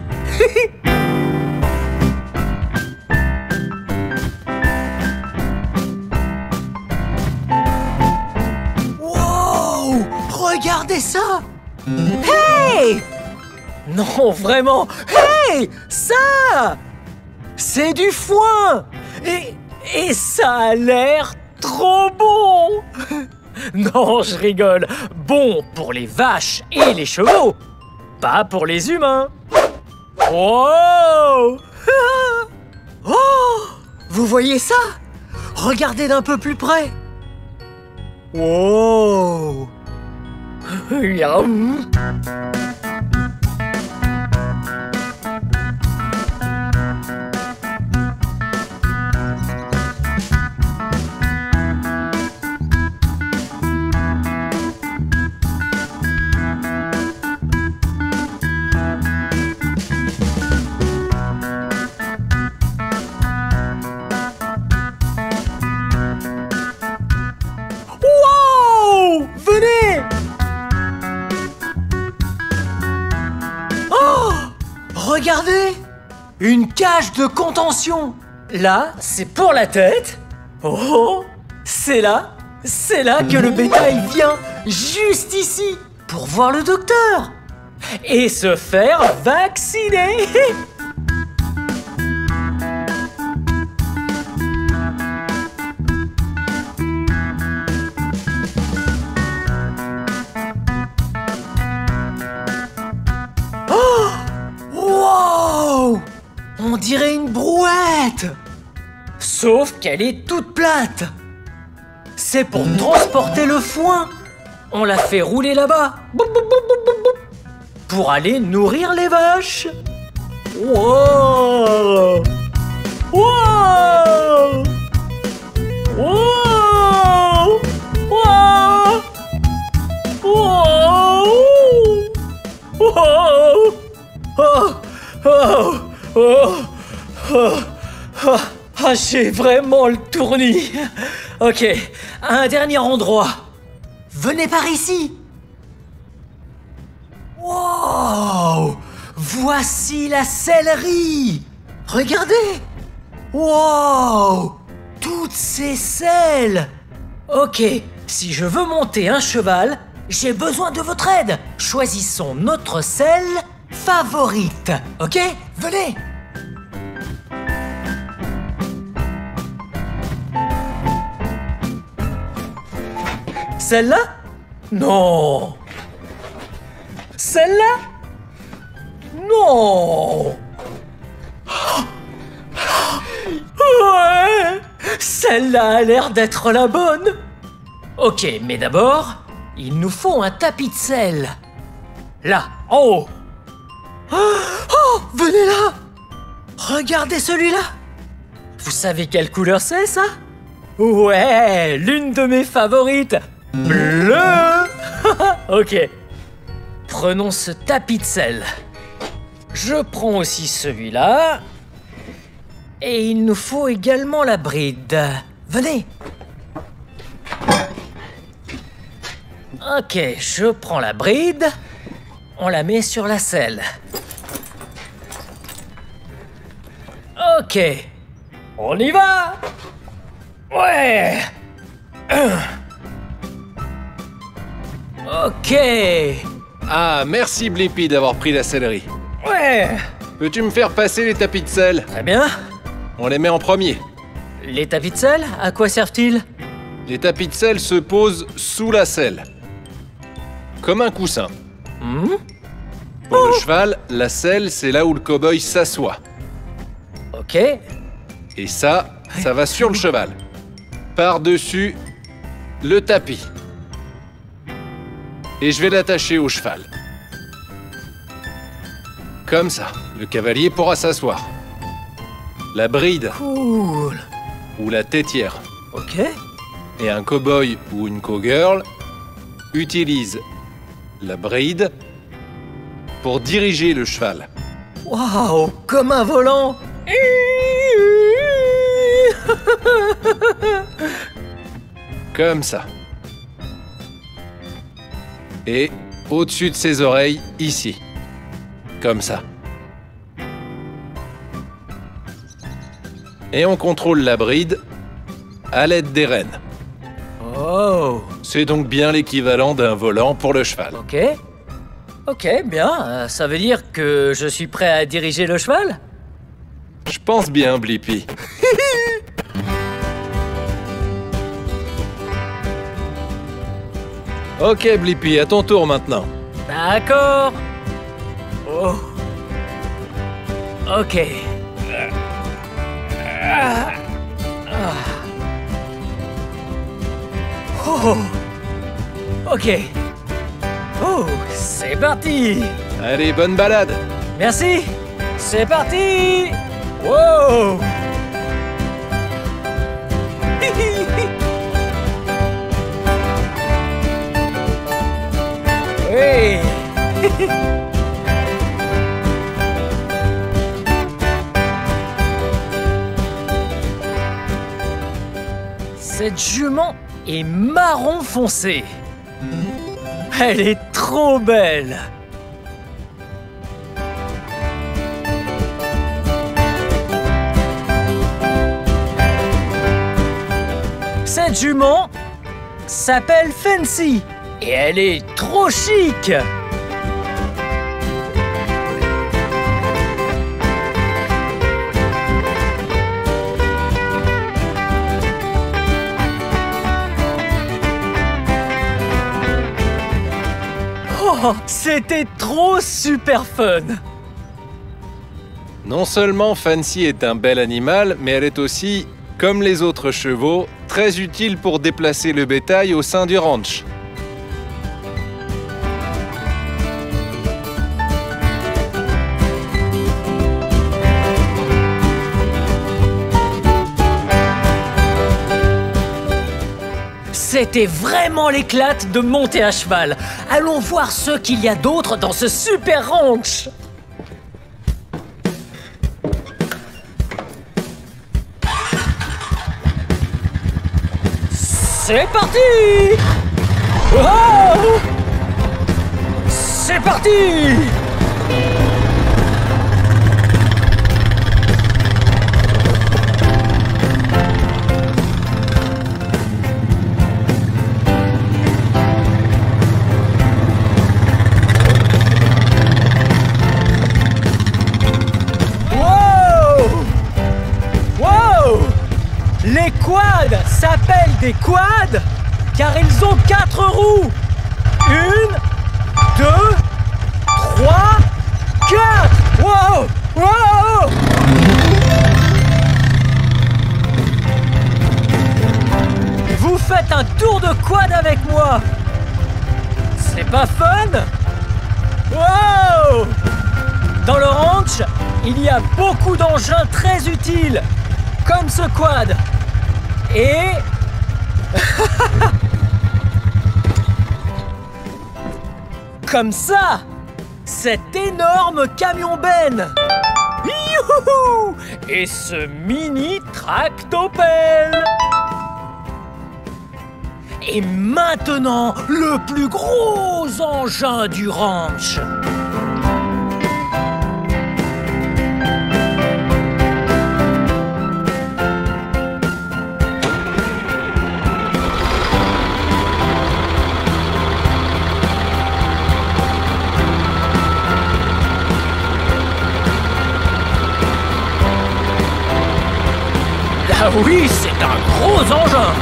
Wow! Regardez ça! Hey! Non, vraiment! Hey! Ça! C'est du foin! Et ça a l'air trop bon! Non, je rigole. Bon pour les vaches et les chevaux, pas pour les humains. Wow! Oh! Vous voyez ça? Regardez d'un peu plus près. Wow! Yum. Wow! Venez! Oh! Regardez! Une cage de contention! Là, c'est pour la tête. Oh! C'est là que le bétail vient, juste ici, pour voir le docteur et se faire vacciner. Oh! Wow! On dirait une brouette! Sauf qu'elle est toute plate. C'est pour transporter le foin. On l'a fait rouler là-bas. Boum, boum, boum, boum, boum, boum. Pour aller nourrir les vaches. Wow! Wow! Wow! Wow! Wow! Wow! Oh! Oh! Oh! Oh! Oh! Ah, j'ai vraiment le tournis. Ok, un dernier endroit. Venez par ici. Wow! Voici la sellerie. Regardez. Wow! Toutes ces selles. Ok, si je veux monter un cheval, j'ai besoin de votre aide. Choisissons notre selle favorite. Ok? Venez. Celle-là? Non. Celle-là? Non. Ouais. Celle-là a l'air d'être la bonne. Ok, mais d'abord, il nous faut un tapis de sel. Là, en haut. Oh, venez là. Regardez celui-là. Vous savez quelle couleur c'est, ça? Ouais, l'une de mes favorites. Bleu. Ok. Prenons ce tapis de sel. Je prends aussi celui-là. Et il nous faut également la bride. Venez. Ok, je prends la bride. On la met sur la selle. Ok. On y va. Ouais. Ok. Ah, merci Blippi d'avoir pris la sellerie. Ouais. Peux-tu me faire passer les tapis de sel? Très bien. On les met en premier. Les tapis de sel, à quoi servent-ils? Les tapis de sel se posent sous la selle. Comme un coussin. Pour le cheval, la selle, c'est là où le cow-boy s'assoit. Ok. Et ça va sur le cheval. Par-dessus le tapis. Et je vais l'attacher au cheval. Comme ça. Le cavalier pourra s'asseoir. La bride Cool. ou la têtière. Ok. Et un cow-boy ou une cowgirl utilise la bride pour diriger le cheval. Waouh, comme un volant. Comme ça. Et au-dessus de ses oreilles, ici. Comme ça. Et on contrôle la bride à l'aide des rênes. Oh. C'est donc bien l'équivalent d'un volant pour le cheval. Ok. Ok, bien. Ça veut dire que je suis prêt à diriger le cheval? Je pense bien, Blippi. Ok, Blippi, à ton tour maintenant. D'accord. Oh. Ok. Oh. Ok. Oh, c'est parti. Allez, bonne balade. Merci. C'est parti. Wow. Hey. Cette jument est marron foncé. Elle est trop belle. Cette jument s'appelle Fancy et elle est trop chic. Oh, c'était trop super fun. Non seulement Fancy est un bel animal, mais elle est aussi, comme les autres chevaux, très utile pour déplacer le bétail au sein du ranch. C'était vraiment l'éclate de monter à cheval. Allons voir ce qu'il y a d'autre dans ce super ranch. C'est parti! Oh! C'est parti! Les quads s'appellent des quads car ils ont 4 roues. 1, 2, 3, 4. Wow! Wow! Vous faites un tour de quad avec moi. C'est pas fun? Wow! Dans le ranch, il y a beaucoup d'engins très utiles, comme ce quad. Et... comme ça, cet énorme camion-benne. Youhou! Et ce mini tractopelle. Et maintenant, le plus gros engin du ranch. Ah oui, c'est un gros engin.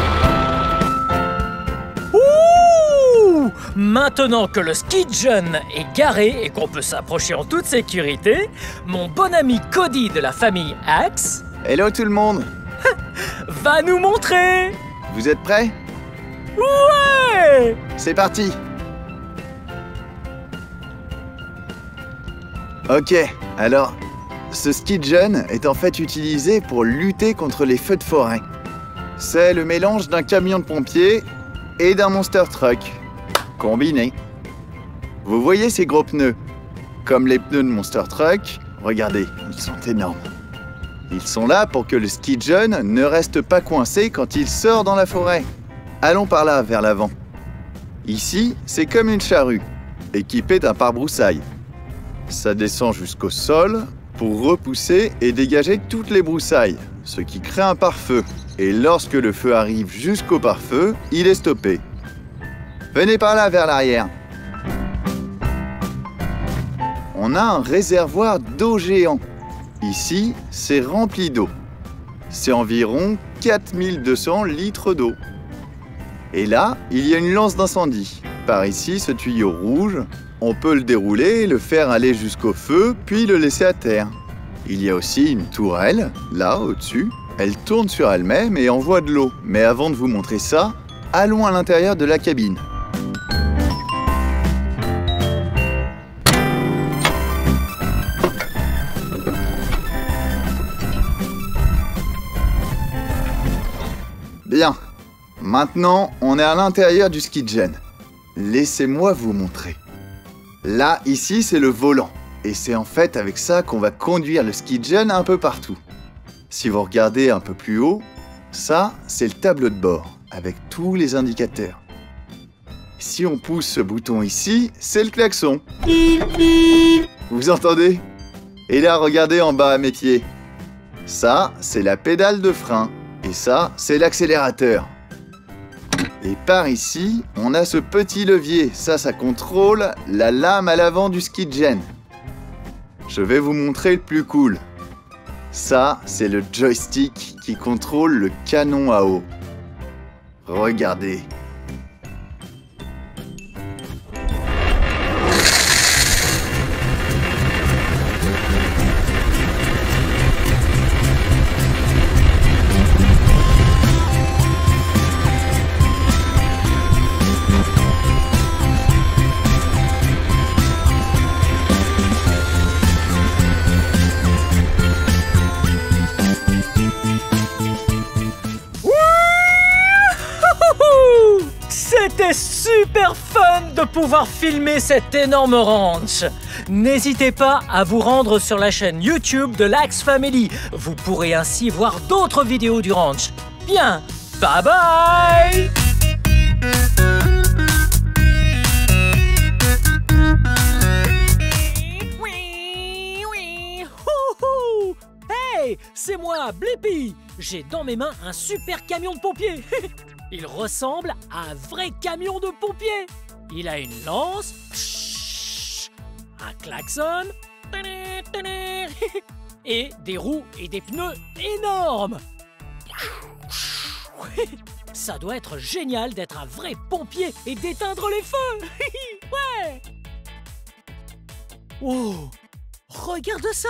Ouh! Maintenant que le ski-jun est garé et qu'on peut s'approcher en toute sécurité, mon bon ami Cody de la famille Axe... Hello tout le monde. va nous montrer. Vous êtes prêts? Ouais! C'est parti. Ok, Alors, ce Skidgen est en fait utilisé pour lutter contre les feux de forêt. C'est le mélange d'un camion de pompiers et d'un monster truck, combiné. Vous voyez ces gros pneus? Comme les pneus de monster truck, regardez, ils sont énormes. Ils sont là pour que le Skidgen ne reste pas coincé quand il sort dans la forêt. Allons par là, vers l'avant. Ici, c'est comme une charrue, équipée d'un pare-broussailles. Ça descend jusqu'au sol pour repousser et dégager toutes les broussailles, ce qui crée un pare-feu. Et lorsque le feu arrive jusqu'au pare-feu, il est stoppé. Venez par là, vers l'arrière. On a un réservoir d'eau géant. Ici, c'est rempli d'eau. C'est environ 4200 litres d'eau. Et là, il y a une lance d'incendie. Par ici, ce tuyau rouge, on peut le dérouler, le faire aller jusqu'au feu, puis le laisser à terre. Il y a aussi une tourelle, là, au-dessus. Elle tourne sur elle-même et envoie de l'eau. Mais avant de vous montrer ça, allons à l'intérieur de la cabine. Bien. Maintenant, on est à l'intérieur du Skidgen. Laissez-moi vous montrer. Là, ici, c'est le volant. Et c'est en fait avec ça qu'on va conduire le Skidgen un peu partout. Si vous regardez un peu plus haut, ça, c'est le tableau de bord, avec tous les indicateurs. Si on pousse ce bouton ici, c'est le klaxon. Vous entendez? Et là, regardez en bas à mes pieds. Ça, c'est la pédale de frein. Et ça, c'est l'accélérateur. Et par ici, on a ce petit levier. Ça contrôle la lame à l'avant du Skidgen. Je vais vous montrer le plus cool. Ça, c'est le joystick qui contrôle le canon à eau. Regardez. C'était super fun de pouvoir filmer cet énorme ranch. N'hésitez pas à vous rendre sur la chaîne YouTube de l'Axe Family. Vous pourrez ainsi voir d'autres vidéos du ranch. Bien, bye bye! Hey, c'est moi, Blippi. J'ai dans mes mains un super camion de pompiers. Il ressemble à un vrai camion de pompiers. Il a une lance, un klaxon, et des roues et des pneus énormes. Ça doit être génial d'être un vrai pompier et d'éteindre les feux. Ouais. Oh, regarde ça.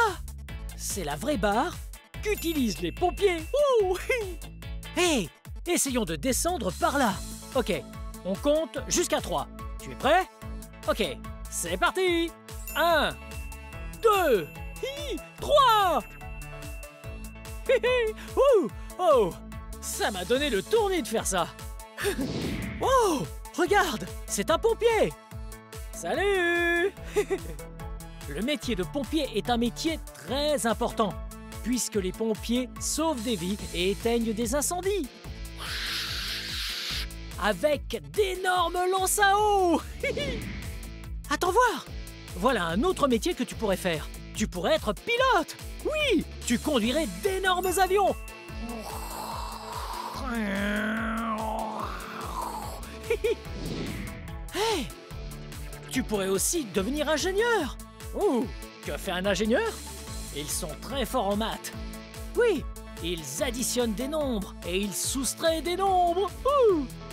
C'est la vraie barre qu'utilisent les pompiers. Hey, essayons de descendre par là. Ok, on compte jusqu'à 3. Tu es prêt? Ok, c'est parti. 1, 2, 3. Oh, ça m'a donné le tournis de faire ça. Oh, regarde, c'est un pompier. Salut. Le métier de pompier est un métier très important, puisque les pompiers sauvent des vies et éteignent des incendies. Avec d'énormes lances à eau. Attends voir. Voilà un autre métier que tu pourrais faire. Tu pourrais être pilote. Oui, tu conduirais d'énormes avions. Hey, tu pourrais aussi devenir ingénieur. Que fait un ingénieur? Ils sont très forts en maths. Oui, ils additionnent des nombres et ils soustraient des nombres.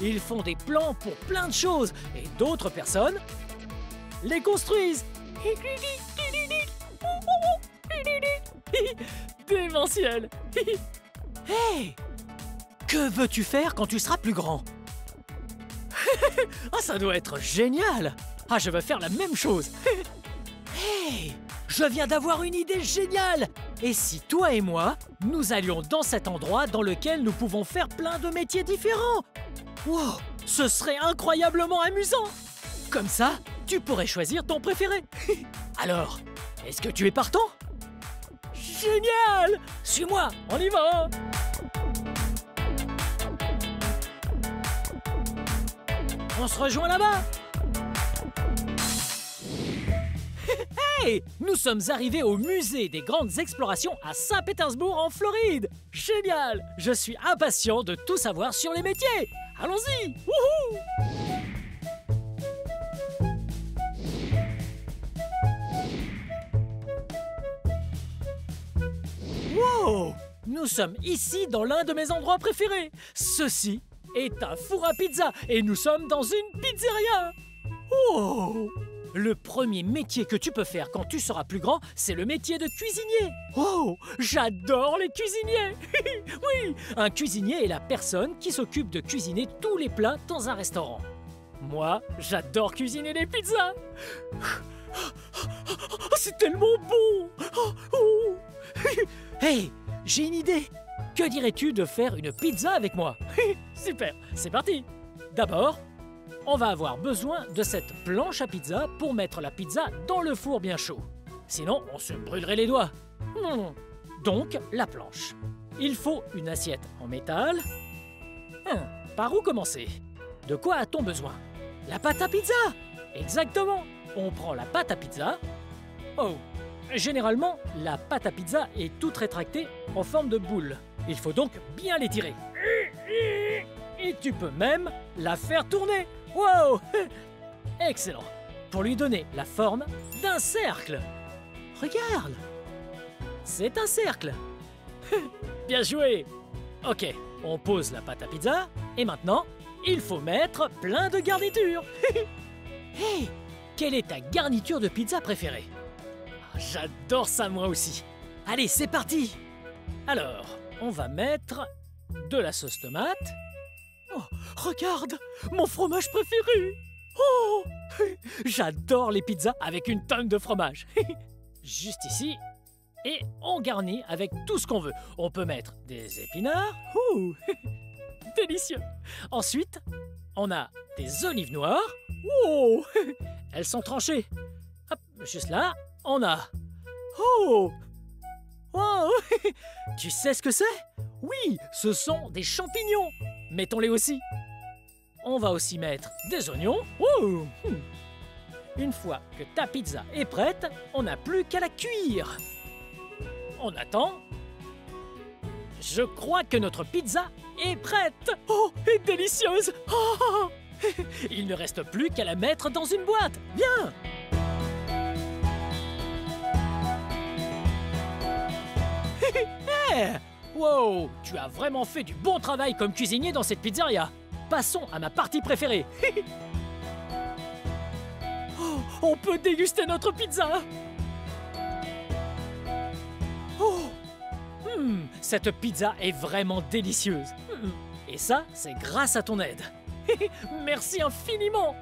Ils font des plans pour plein de choses et d'autres personnes les construisent. Démentiel. Hey, que veux-tu faire quand tu seras plus grand? Ça doit être génial. Je veux faire la même chose. Hey, Je viens d'avoir une idée géniale! Et si toi et moi, nous allions dans cet endroit dans lequel nous pouvons faire plein de métiers différents? Wow! Ce serait incroyablement amusant! Comme ça, tu pourrais choisir ton préféré. Alors, est-ce que tu es partant? Génial! Suis-moi, on y va! On se rejoint là-bas! Hey! Nous sommes arrivés au musée des grandes explorations à Saint-Pétersbourg en Floride! Génial! Je suis impatient de tout savoir sur les métiers! Allons-y! Wouhou! Wow! Nous sommes ici dans l'un de mes endroits préférés. Ceci est un four à pizza et nous sommes dans une pizzeria. Oh! Le premier métier que tu peux faire quand tu seras plus grand, c'est le métier de cuisinier. Oh! J'adore les cuisiniers. Oui! Un cuisinier est la personne qui s'occupe de cuisiner tous les plats dans un restaurant. Moi, j'adore cuisiner les pizzas. C'est tellement bon! Oh! Hey, j'ai une idée. Que dirais-tu de faire une pizza avec moi? Super, c'est parti. D'abord, on va avoir besoin de cette planche à pizza pour mettre la pizza dans le four bien chaud. Sinon, on se brûlerait les doigts. Donc, la planche. Il faut une assiette en métal. Par où commencer? De quoi a-t-on besoin? La pâte à pizza! Exactement. On prend la pâte à pizza. Oh! Généralement, la pâte à pizza est toute rétractée en forme de boule. Il faut donc bien l'étirer. Et tu peux même la faire tourner. Wow! Excellent. Pour lui donner la forme d'un cercle. Regarde! C'est un cercle. Bien joué! Ok, on pose la pâte à pizza. Et maintenant, il faut mettre plein de garnitures. Hey! Quelle est ta garniture de pizza préférée? J'adore ça moi aussi. Allez, c'est parti. Alors, on va mettre de la sauce tomate. Oh, regarde, mon fromage préféré. Oh, j'adore les pizzas avec une tonne de fromage. Juste ici. Et on garnit avec tout ce qu'on veut. On peut mettre des épinards. Ouh, délicieux. Ensuite, on a des olives noires. Oh, elles sont tranchées. Hop, juste là. On a... Oh! Wow! Tu sais ce que c'est? Oui, ce sont des champignons. Mettons-les aussi. On va aussi mettre des oignons. Oh! Une fois que ta pizza est prête, on n'a plus qu'à la cuire. On attend. Je crois que notre pizza est prête. Oh, et délicieuse. Oh! Il ne reste plus qu'à la mettre dans une boîte. Bien! Hey! Wow! Tu as vraiment fait du bon travail comme cuisinier dans cette pizzeria. Passons à ma partie préférée. Oh, on peut déguster notre pizza. Oh! Cette pizza est vraiment délicieuse. Et ça, c'est grâce à ton aide. Merci infiniment.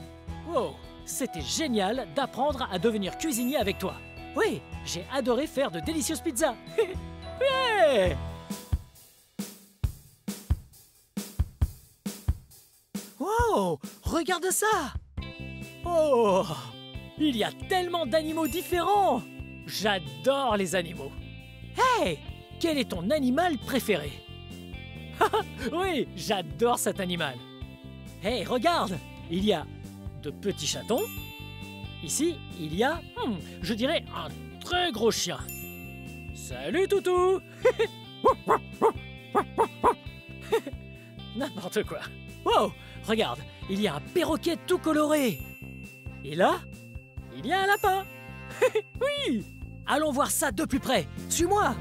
Wow! C'était génial d'apprendre à devenir cuisinier avec toi. Oui, j'ai adoré faire de délicieuses pizzas. Ouais! Wow! Regarde ça! Oh! Il y a tellement d'animaux différents! J'adore les animaux! Hey! Quel est ton animal préféré? Oui, j'adore cet animal! Hey, regarde! Il y a de petits chatons. Ici, il y a, je dirais, un très gros chien. Salut Toutou. N'importe quoi. Wow, regarde, il y a un perroquet tout coloré. Et là, il y a un lapin. Oui. Allons voir ça de plus près. Suis-moi.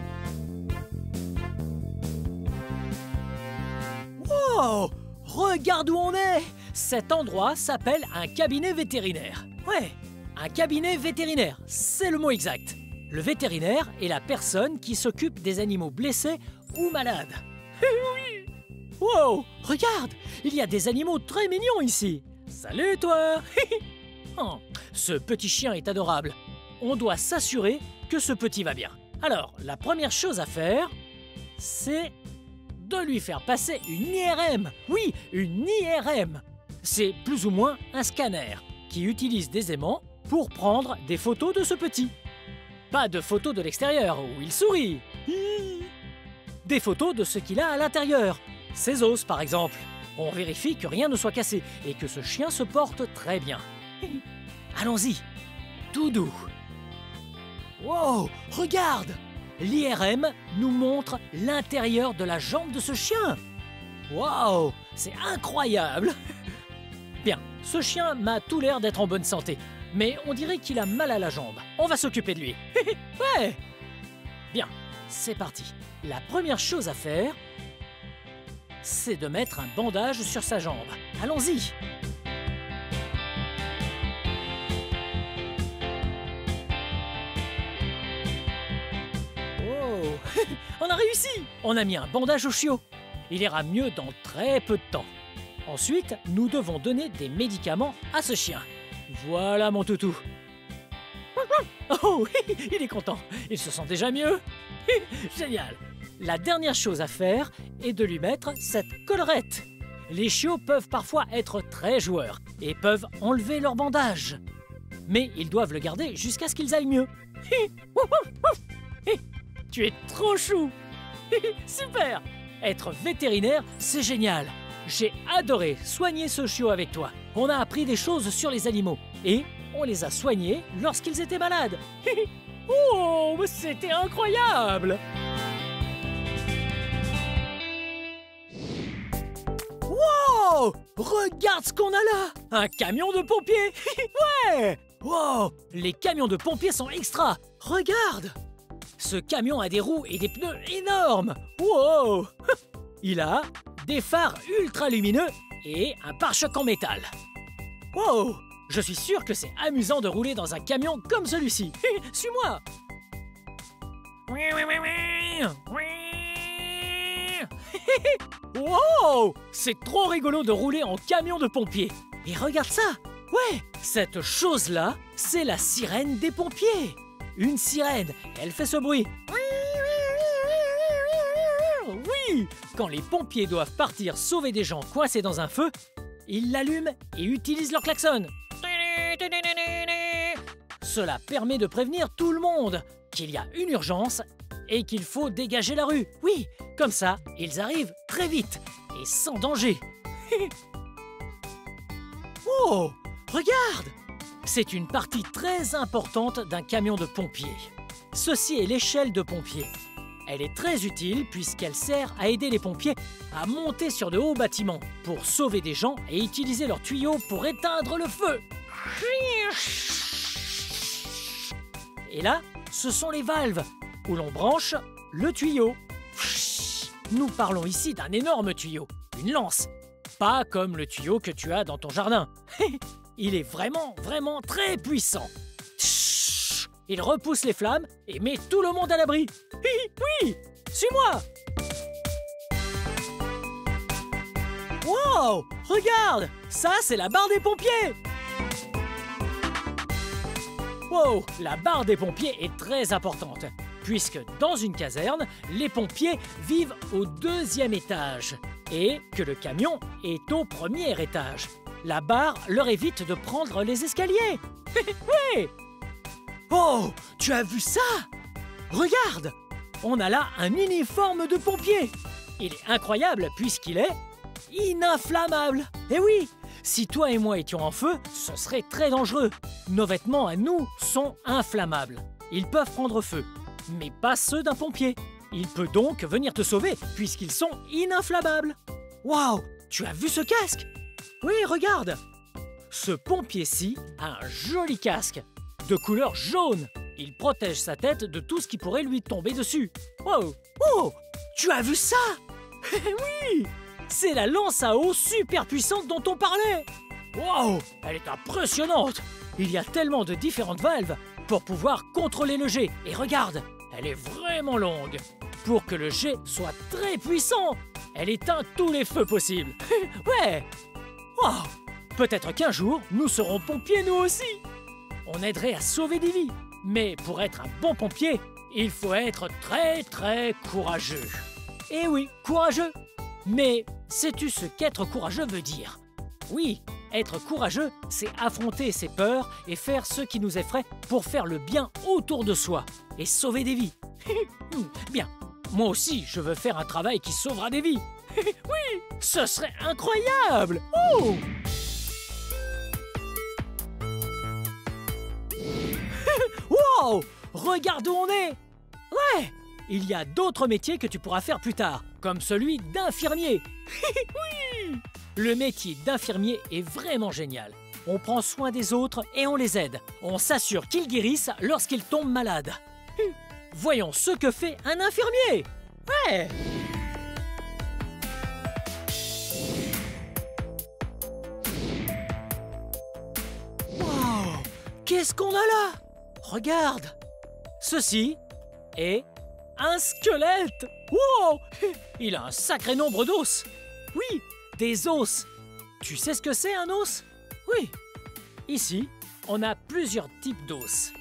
Wow, regarde où on est. Cet endroit s'appelle un cabinet vétérinaire. Ouais, un cabinet vétérinaire, c'est le mot exact. Le vétérinaire est la personne qui s'occupe des animaux blessés ou malades. Oui! Wow! Regarde! Il y a des animaux très mignons ici. Salut toi! Oh, ce petit chien est adorable. On doit s'assurer que ce petit va bien. Alors, la première chose à faire, c'est de lui faire passer une IRM. Oui, une IRM. C'est plus ou moins un scanner qui utilise des aimants pour prendre des photos de ce petit. Pas de photos de l'extérieur où il sourit. Des photos de ce qu'il a à l'intérieur. Ses os, par exemple. On vérifie que rien ne soit cassé et que ce chien se porte très bien. Allons-y, tout doux. Wow, regarde! L'IRM nous montre l'intérieur de la jambe de ce chien. Wow, c'est incroyable! Bien, ce chien m'a tout l'air d'être en bonne santé, mais on dirait qu'il a mal à la jambe. On va s'occuper de lui. Ouais! Bien, c'est parti. La première chose à faire, c'est de mettre un bandage sur sa jambe. Allons-y! Oh! On a réussi! On a mis un bandage au chiot. Il ira mieux dans très peu de temps. Ensuite, nous devons donner des médicaments à ce chien. Voilà mon toutou. Oh, il est content. Il se sent déjà mieux. Génial. La dernière chose à faire est de lui mettre cette collerette. Les chiots peuvent parfois être très joueurs et peuvent enlever leur bandage. Mais ils doivent le garder jusqu'à ce qu'ils aillent mieux. Tu es trop chou. Super. Être vétérinaire, c'est génial. J'ai adoré soigner ce chiot avec toi. On a appris des choses sur les animaux et on les a soignés lorsqu'ils étaient malades. Oh, c'était incroyable! Wow! Regarde ce qu'on a là! Un camion de pompiers! Ouais! Wow! Les camions de pompiers sont extra! Regarde! Ce camion a des roues et des pneus énormes! Wow! Il a des phares ultra lumineux et un pare-choc en métal. Wow! Je suis sûr que c'est amusant de rouler dans un camion comme celui-ci. Suis-moi! Wow! C'est trop rigolo de rouler en camion de pompiers. Et regarde ça! Ouais! Cette chose-là, c'est la sirène des pompiers. Une sirène, elle fait ce bruit. Oui! Quand les pompiers doivent partir sauver des gens coincés dans un feu, ils l'allument et utilisent leur klaxon. Cela permet de prévenir tout le monde qu'il y a une urgence et qu'il faut dégager la rue. Oui, comme ça, ils arrivent très vite et sans danger. Oh, regarde! C'est une partie très importante d'un camion de pompiers. Ceci est l'échelle de pompier. Elle est très utile puisqu'elle sert à aider les pompiers à monter sur de hauts bâtiments pour sauver des gens et utiliser leurs tuyaux pour éteindre le feu. Et là, ce sont les valves où l'on branche le tuyau. Nous parlons ici d'un énorme tuyau, une lance, pas comme le tuyau que tu as dans ton jardin. Il est vraiment très puissant. Il repousse les flammes et met tout le monde à l'abri. Oui, suis-moi. Wow, regarde, ça c'est la barre des pompiers. Wow, la barre des pompiers est très importante, puisque dans une caserne, les pompiers vivent au 2e étage et que le camion est au 1er étage. La barre leur évite de prendre les escaliers. Oui. Oh, tu as vu ça? Regarde, on a là un uniforme de pompier. Il est incroyable puisqu'il est ininflammable. Eh oui, si toi et moi étions en feu, ce serait très dangereux. Nos vêtements à nous sont inflammables. Ils peuvent prendre feu, mais pas ceux d'un pompier. Il peut donc venir te sauver puisqu'ils sont ininflammables. Waouh, tu as vu ce casque? Oui, regarde. Ce pompier-ci a un joli casque de couleur jaune. Il protège sa tête de tout ce qui pourrait lui tomber dessus. Wow! Oh! Tu as vu ça? Oui! C'est la lance à eau super puissante dont on parlait. Wow! Elle est impressionnante. Il y a tellement de différentes valves pour pouvoir contrôler le jet. Et regarde, elle est vraiment longue. Pour que le jet soit très puissant, elle éteint tous les feux possibles. Ouais! Wow! Peut-être qu'un jour, nous serons pompiers nous aussi. On aiderait à sauver des vies. Mais pour être un bon pompier, il faut être très très courageux. Eh oui, courageux. Mais sais-tu ce qu'être courageux veut dire? Oui, être courageux, c'est affronter ses peurs et faire ce qui nous effraie pour faire le bien autour de soi et sauver des vies. Bien, moi aussi, je veux faire un travail qui sauvera des vies. Oui, ce serait incroyable. Oh! Wow! Regarde où on est! Ouais! Il y a d'autres métiers que tu pourras faire plus tard, comme celui d'infirmier. Oui! Le métier d'infirmier est vraiment génial. On prend soin des autres et on les aide. On s'assure qu'ils guérissent lorsqu'ils tombent malades. Voyons ce que fait un infirmier! Ouais! Wow! Qu'est-ce qu'on a là? Regarde! Ceci est un squelette! Wow! Il a un sacré nombre d'os! Oui, des os! Tu sais ce que c'est un os? Oui! Ici, on a plusieurs types d'os.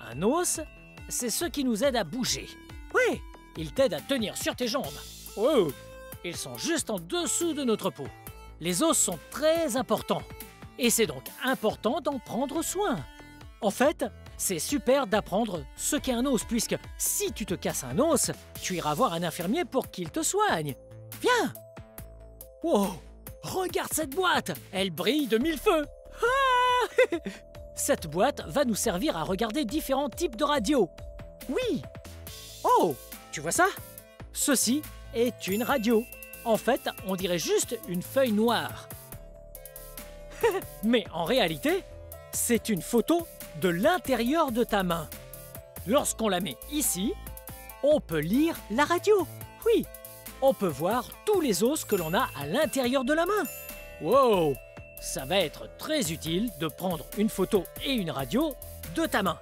Un os, c'est ce qui nous aide à bouger. Oui! Il t'aide à tenir sur tes jambes. Wow! Ils sont juste en dessous de notre peau. Les os sont très importants. Et c'est donc important d'en prendre soin. En fait, c'est super d'apprendre ce qu'est un os, puisque si tu te casses un os, tu iras voir un infirmier pour qu'il te soigne. Viens! Wow! Regarde cette boîte! Elle brille de mille feux! Ah! Cette boîte va nous servir à regarder différents types de radios. Oui! Oh! Tu vois ça? Ceci est une radio. En fait, on dirait juste une feuille noire. Mais en réalité, c'est une photo de l'intérieur de ta main. Lorsqu'on la met ici, on peut lire la radio. Oui, on peut voir tous les os que l'on a à l'intérieur de la main. Wow! Ça va être très utile de prendre une photo et une radio de ta main.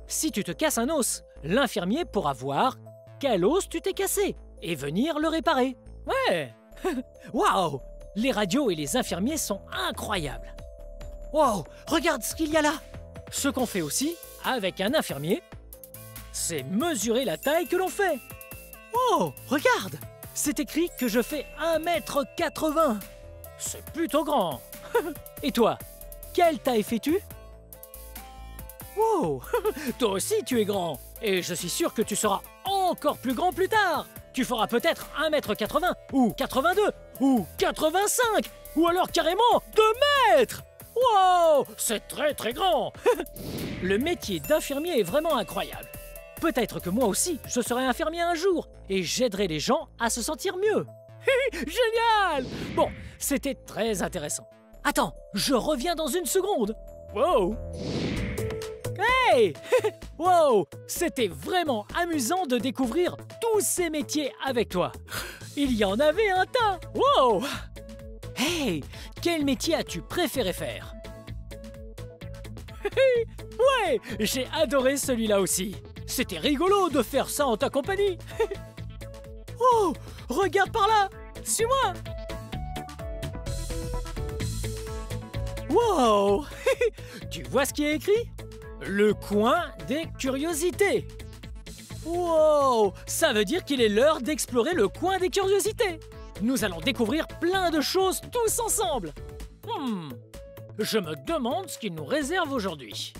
Si tu te casses un os, l'infirmier pourra voir quel os tu t'es cassé et venir le réparer. Ouais! Waouh! Les radios et les infirmiers sont incroyables. Wow! Regarde ce qu'il y a là! Ce qu'on fait aussi avec un infirmier, c'est mesurer la taille que l'on fait. Oh! Regarde! C'est écrit que je fais 1,80 m. C'est plutôt grand. Et toi, quelle taille fais-tu? Wow! Toi aussi tu es grand. Et je suis sûr que tu seras encore plus grand plus tard. Tu feras peut-être 1,80 m, ou 82, ou 85, ou alors carrément 2 mètres. Wow! C'est très très grand. Le métier d'infirmier est vraiment incroyable. Peut-être que moi aussi, je serai infirmier un jour, et j'aiderai les gens à se sentir mieux. Génial! Bon, c'était très intéressant. Attends, je reviens dans une seconde. Wow! Hey! Wow! C'était vraiment amusant de découvrir tous ces métiers avec toi. Il y en avait un tas. Wow! Hey! Quel métier as-tu préféré faire? Ouais! J'ai adoré celui-là aussi. C'était rigolo de faire ça en ta compagnie. Oh! Regarde par là! Suis-moi! Wow! Tu vois ce qui est écrit? Le coin des curiosités. Wow! Ça veut dire qu'il est l'heure d'explorer le coin des curiosités. Nous allons découvrir plein de choses tous ensemble. Je me demande ce qu'il nous réserve aujourd'hui.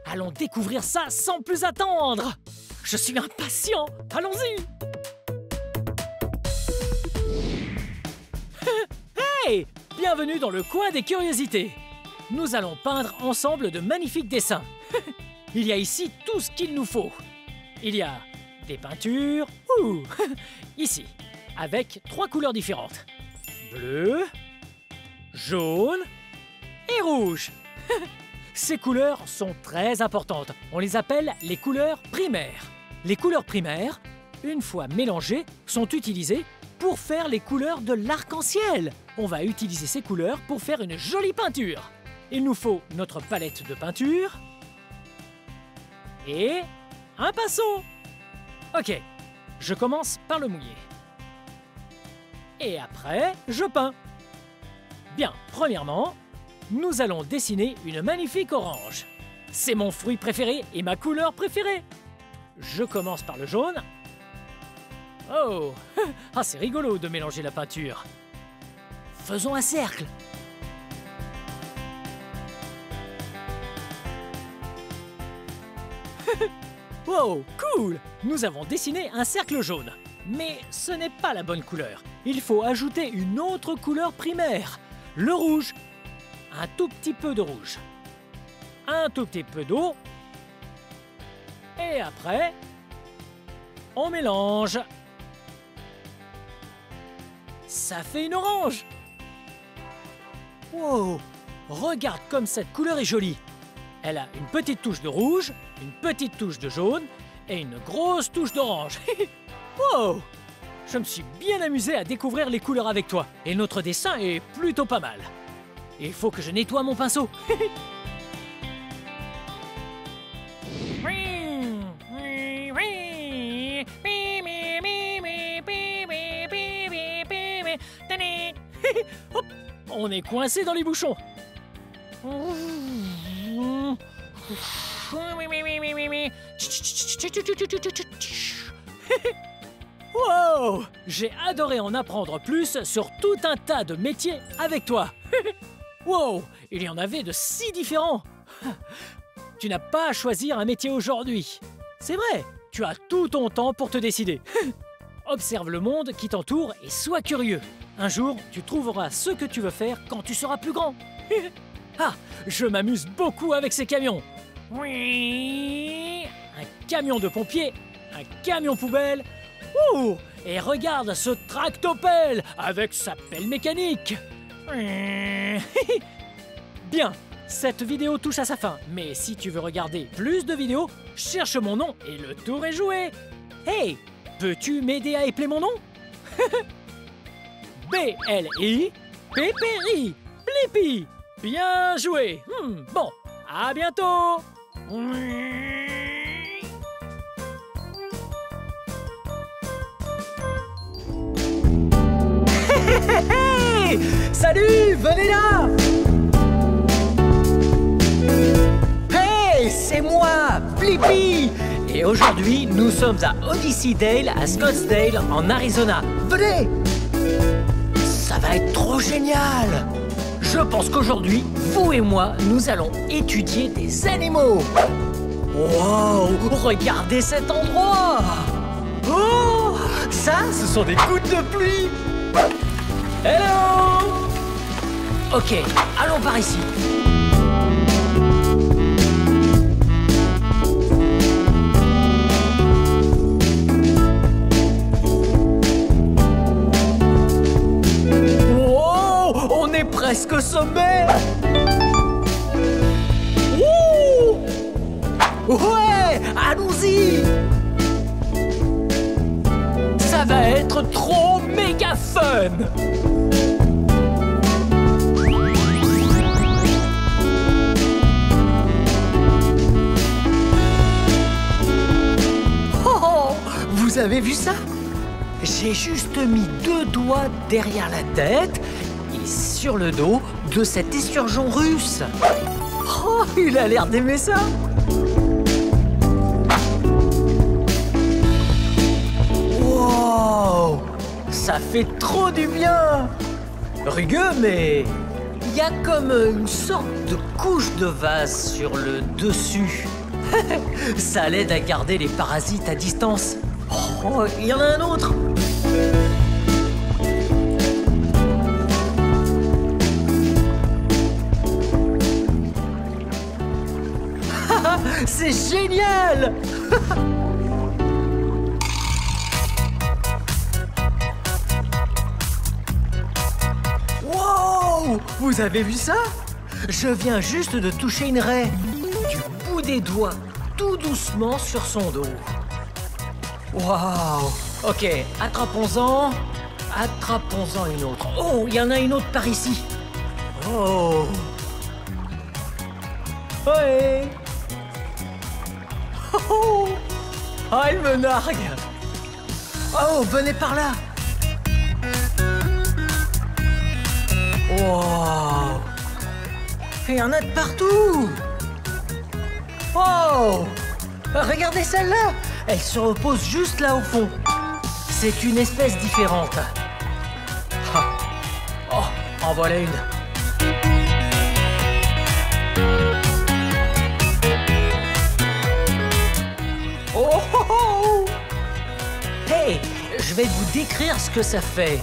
Allons découvrir ça sans plus attendre. Je suis impatient. Allons-y. Hey! Bienvenue dans le coin des curiosités. Nous allons peindre ensemble de magnifiques dessins. Il y a ici tout ce qu'il nous faut. Il y a des peintures, ici, avec 3 couleurs différentes. Bleu, jaune et rouge. Ces couleurs sont très importantes. On les appelle les couleurs primaires. Les couleurs primaires, une fois mélangées, sont utilisées pour faire les couleurs de l'arc-en-ciel. On va utiliser ces couleurs pour faire une jolie peinture. Il nous faut notre palette de peinture et un pinceau. Ok, je commence par le mouiller. Et après, je peins. Bien, premièrement, nous allons dessiner une magnifique orange. c'est mon fruit préféré et ma couleur préférée. Je commence par le jaune. Oh, ah, c'est rigolo de mélanger la peinture. Faisons un cercle. Wow, cool! Nous avons dessiné un cercle jaune. Mais ce n'est pas la bonne couleur. Il faut ajouter une autre couleur primaire. Le rouge. Un tout petit peu de rouge. Un tout petit peu d'eau. Et après, on mélange. Ça fait une orange. Wow! Regarde comme cette couleur est jolie. Elle a une petite touche de rouge, une petite touche de jaune et une grosse touche d'orange. Wow! Je me suis bien amusé à découvrir les couleurs avec toi. Et notre dessin est plutôt pas mal. Il faut que je nettoie mon pinceau. Hop, on est coincé dans les bouchons. Wow! J'ai adoré en apprendre plus sur tout un tas de métiers avec toi. Wow! Il y en avait de si différents. Tu n'as pas à choisir un métier aujourd'hui. C'est vrai, tu as tout ton temps pour te décider. Observe le monde qui t'entoure et sois curieux. Un jour, tu trouveras ce que tu veux faire quand tu seras plus grand. Ah, je m'amuse beaucoup avec ces camions. Oui, un camion de pompier, un camion poubelle. Ouh, et regarde ce tractopelle avec sa pelle mécanique. Bien, cette vidéo touche à sa fin, mais si tu veux regarder plus de vidéos, cherche mon nom et le tour est joué. Hey, peux-tu m'aider à épeler mon nom? B-L-I, Pépéri, Blippi. Bien joué. Bon, à bientôt. Hey, salut, venez là. Hey, c'est moi, Blippi. Et aujourd'hui, nous sommes à Odyssey Dale, à Scottsdale, en Arizona. Venez. Ça va être trop génial. Je pense qu'aujourd'hui, vous et moi, nous allons étudier des animaux. Wow, regardez cet endroit. Oh, ça, ce sont des gouttes de pluie. Hello. Ok, allons par ici. Presque au sommet. Ouh! Ouais, allons-y. Ça va être trop méga fun. Oh, vous avez vu ça? J'ai juste mis 2 doigts derrière la tête et sur le dos de cet esturgeon russe. Oh, il a l'air d'aimer ça. Wow, ça fait trop du bien. Rugueux, mais il y a comme une sorte de couche de vase sur le dessus. Ça l'aide à garder les parasites à distance. Oh, il y en a un autre. C'est génial. Wow, vous avez vu ça? Je viens juste de toucher une raie. Du bout des doigts, tout doucement sur son dos. Wow. Ok, attrapons-en. Attrapons-en une autre. Oh, il y en a une autre par ici. Oh. Ouais. Oh, oh, elle me nargue. Oh, venez par là. Wow. Il y en a de partout. Oh! Regardez celle-là! Elle se repose juste là au fond. C'est une espèce différente. Ah. Oh, en voilà une. Oh, oh, oh! Hey, je vais vous décrire ce que ça fait.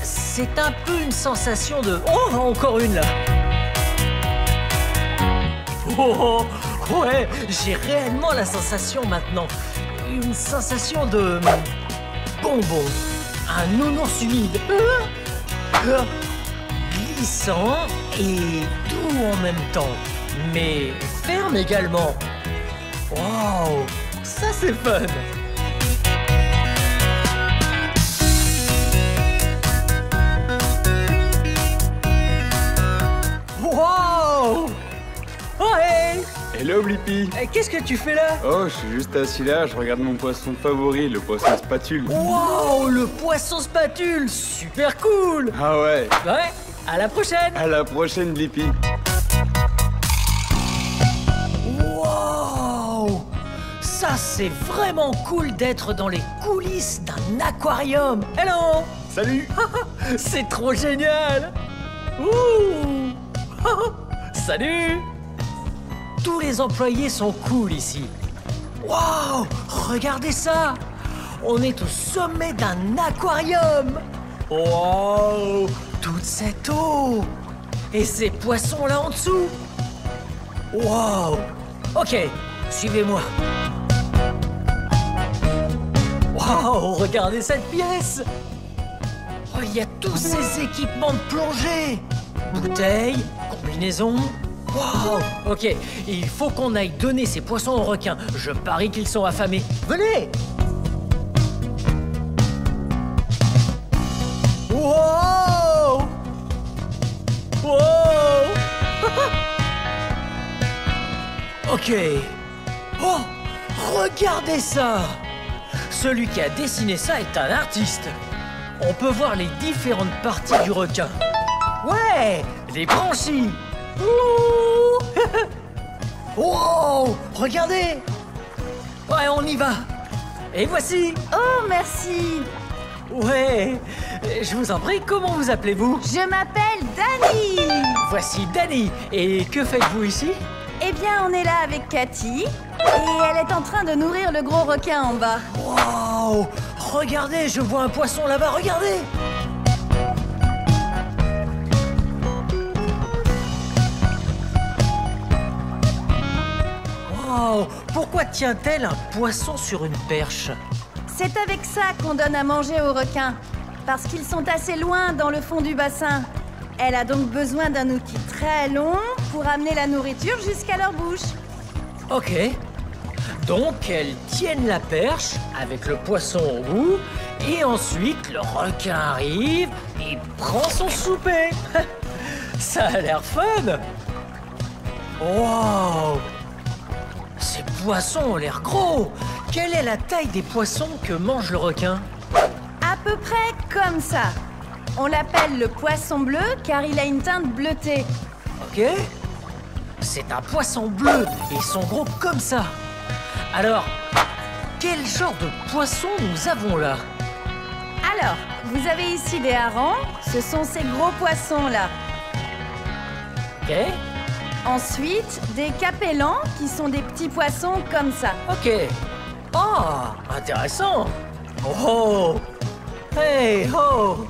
C'est un peu une sensation de... Oh, encore une là! Oh, ouais, j'ai réellement la sensation maintenant. Une sensation de... bonbon. Un nounours humide. Glissant et doux en même temps. Mais ferme également. Wow, ça c'est fun. Wow! Oh hey! Hello Blippi. Qu'est-ce que tu fais là? Oh, je suis juste assis là, je regarde mon poisson favori, le poisson spatule. Wow, le poisson spatule! Super cool! Ah ouais. Ouais, à la prochaine! À la prochaine Blippi. Wow! Ça, c'est vraiment cool d'être dans les coulisses d'un aquarium! Hello! Salut. C'est trop génial! Ouh! Salut! Tous les employés sont cool ici. Waouh! Regardez ça! On est au sommet d'un aquarium! Waouh! Toute cette eau! Et ces poissons là en dessous! Waouh! Ok, suivez-moi. Waouh! Regardez cette pièce! Oh, il y a tous ces équipements de plongée! Bouteilles, combinaisons... Wow! Ok, il faut qu'on aille donner ces poissons aux requins. Je parie qu'ils sont affamés. Venez! Wow! Wow! Ok. Oh! Regardez ça! Celui qui a dessiné ça est un artiste. On peut voir les différentes parties du requin. Ouais! Les branchies! Ouh. Wow! Regardez! Ouais, on y va! Et voici! Oh, merci. Ouais! Je vous en prie, comment vous appelez-vous? Je m'appelle Dani. Voici Dani. Et que faites-vous ici? Eh bien, on est là avec Cathy. Et elle est en train de nourrir le gros requin en bas. Wow! Regardez, je vois un poisson là-bas, regardez! Wow! Pourquoi tient-elle un poisson sur une perche? C'est avec ça qu'on donne à manger aux requins. Parce qu'ils sont assez loin dans le fond du bassin. Elle a donc besoin d'un outil très long pour amener la nourriture jusqu'à leur bouche. Ok. Donc, elles tiennent la perche avec le poisson au bout, et ensuite le requin arrive et prend son souper. Ça a l'air fun. Wow! Ces poissons ont l'air gros. Quelle est la taille des poissons que mange le requin? À peu près comme ça. On l'appelle le poisson bleu car il a une teinte bleutée. Ok. C'est un poisson bleu et ils sont gros comme ça. Alors, quel genre de poisson nous avons là? Alors, vous avez ici des harengs. Ce sont ces gros poissons-là. Ok. Ensuite, des capellans qui sont des petits poissons comme ça. Ok. Oh, intéressant. Oh. Hey, oh.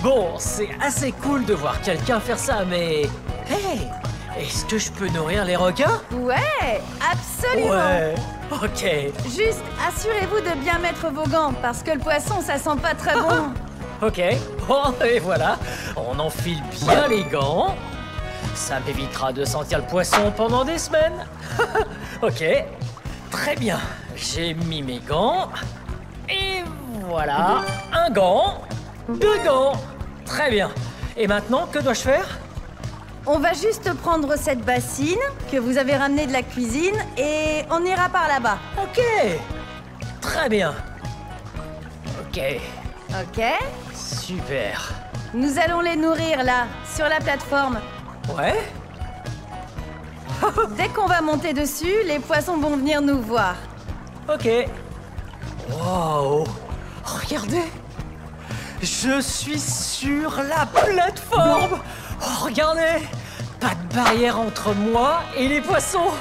Bon, c'est assez cool de voir quelqu'un faire ça, mais... Hey, est-ce que je peux nourrir les requins? Ouais, absolument. Ouais. Ok. Juste, assurez-vous de bien mettre vos gants parce que le poisson, ça sent pas très bon. Ok. Bon, et voilà. On enfile bien les gants. Ça m'évitera de sentir le poisson pendant des semaines. Ok. Très bien. J'ai mis mes gants. Et voilà. Un gant. 2 gants. Très bien. Et maintenant, que dois-je faire? On va juste prendre cette bassine que vous avez ramenée de la cuisine et on ira par là-bas. Ok. Très bien. Ok. Ok? Super. Nous allons les nourrir là, sur la plateforme. Ouais. Dès qu'on va monter dessus, les poissons vont venir nous voir. Ok. Wow. Regardez. Je suis sur la plateforme. Oh, regardez. Pas de barrière entre moi et les poissons.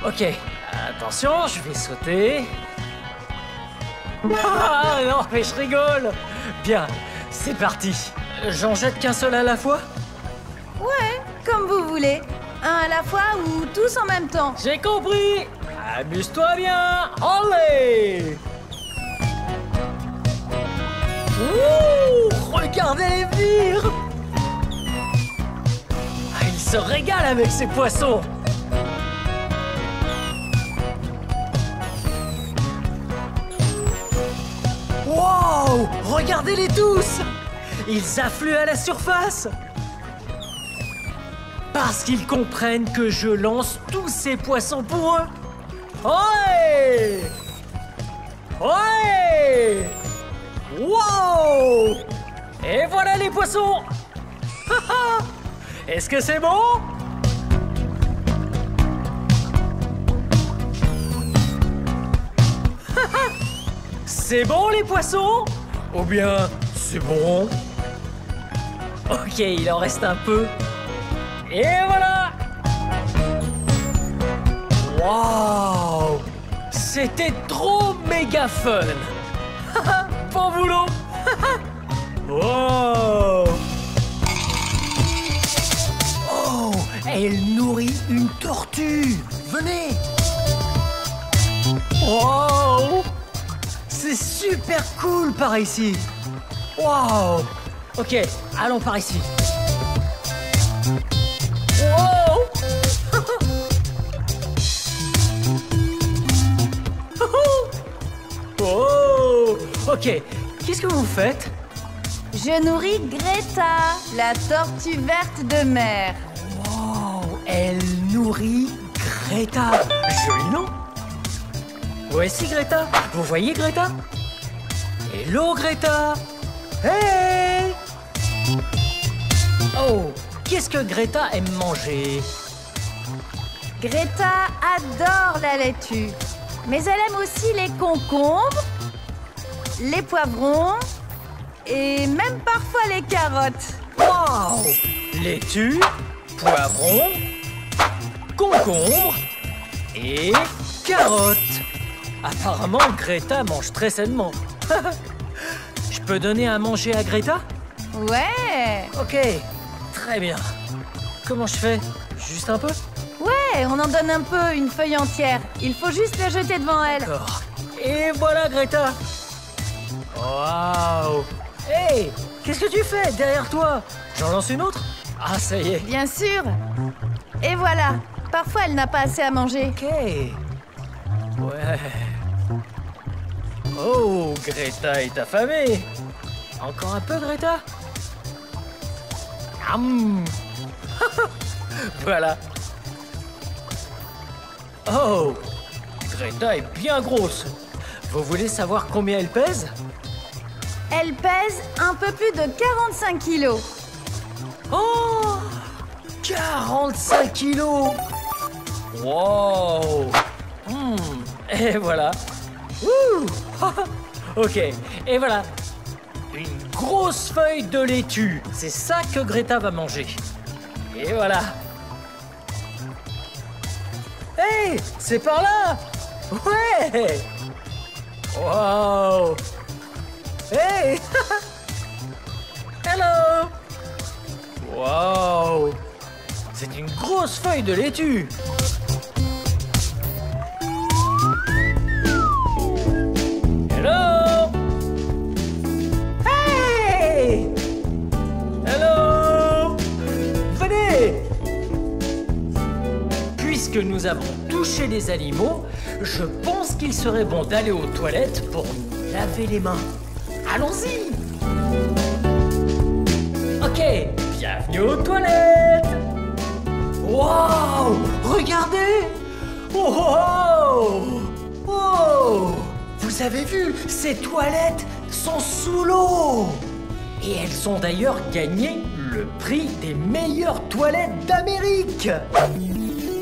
Ok. Attention, je vais sauter. Ah non, mais je rigole. Bien, c'est parti. J'en jette qu'un seul à la fois? Ouais, comme vous voulez. Un à la fois ou tous en même temps. J'ai compris. Amuse-toi bien. Allez. Ouh, regardez les vires. Il se régale avec ces poissons. Wow, regardez-les tous. Ils affluent à la surface. Parce qu'ils comprennent que je lance tous ces poissons pour eux. Ouais. Ouais. Wow. Et voilà les poissons. Est-ce que c'est bon? C'est bon les poissons? Ou bien c'est bon? Ok, il en reste un peu. Et voilà! Waouh! C'était trop méga fun! Bon boulot! Wow! Oh! Elle nourrit une tortue! Venez! Wow! C'est super cool par ici! Wow! Ok, allons par ici. Wow! Oh! Ok, qu'est-ce que vous faites? Je nourris Greta, la tortue verte de mer. Wow! Elle nourrit Greta. Joli nom. Voici Greta. Vous voyez Greta? Hello Greta. Hey! Oh! Qu'est-ce que Greta aime manger? Greta adore la laitue, mais elle aime aussi les concombres, les poivrons et même parfois les carottes. Wow! Laitue, poivrons, concombres et carottes. Apparemment, Greta mange très sainement. Je peux donner à manger à Greta? Ouais! Ok, très bien. Comment je fais? Juste un peu? Ouais, on en donne un peu, une feuille entière. Il faut juste la jeter devant elle. D'accord. Et voilà Greta. Waouh! Hey! Qu'est-ce que tu fais derrière toi? J'en lance une autre? Ah, ça y est. Bien sûr. Et voilà. Parfois, elle n'a pas assez à manger. Ok. Ouais. Oh, Greta est affamée. Encore un peu, Greta? Voilà. Oh, Greta est bien grosse. Vous voulez savoir combien elle pèse? Elle pèse un peu plus de 45 kilos. Oh, 45 kilos. Wow. Et voilà. Ouh. Ok, et voilà. Une grosse feuille de laitue. C'est ça que Greta va manger. Et voilà. Hey, c'est par là. Ouais. Wow. Hey. Hello. Wow. C'est une grosse feuille de laitue. Hello. Hey. Hello. Venez. Puisque nous avons touché les animaux, je pense qu'il serait bon d'aller aux toilettes pour nous laver les mains. Allons-y. Ok, bienvenue aux toilettes. Wow, regardez. Oh, oh. Vous avez vu, ces toilettes sont sous l'eau. Et elles ont d'ailleurs gagné le prix des meilleures toilettes d'Amérique.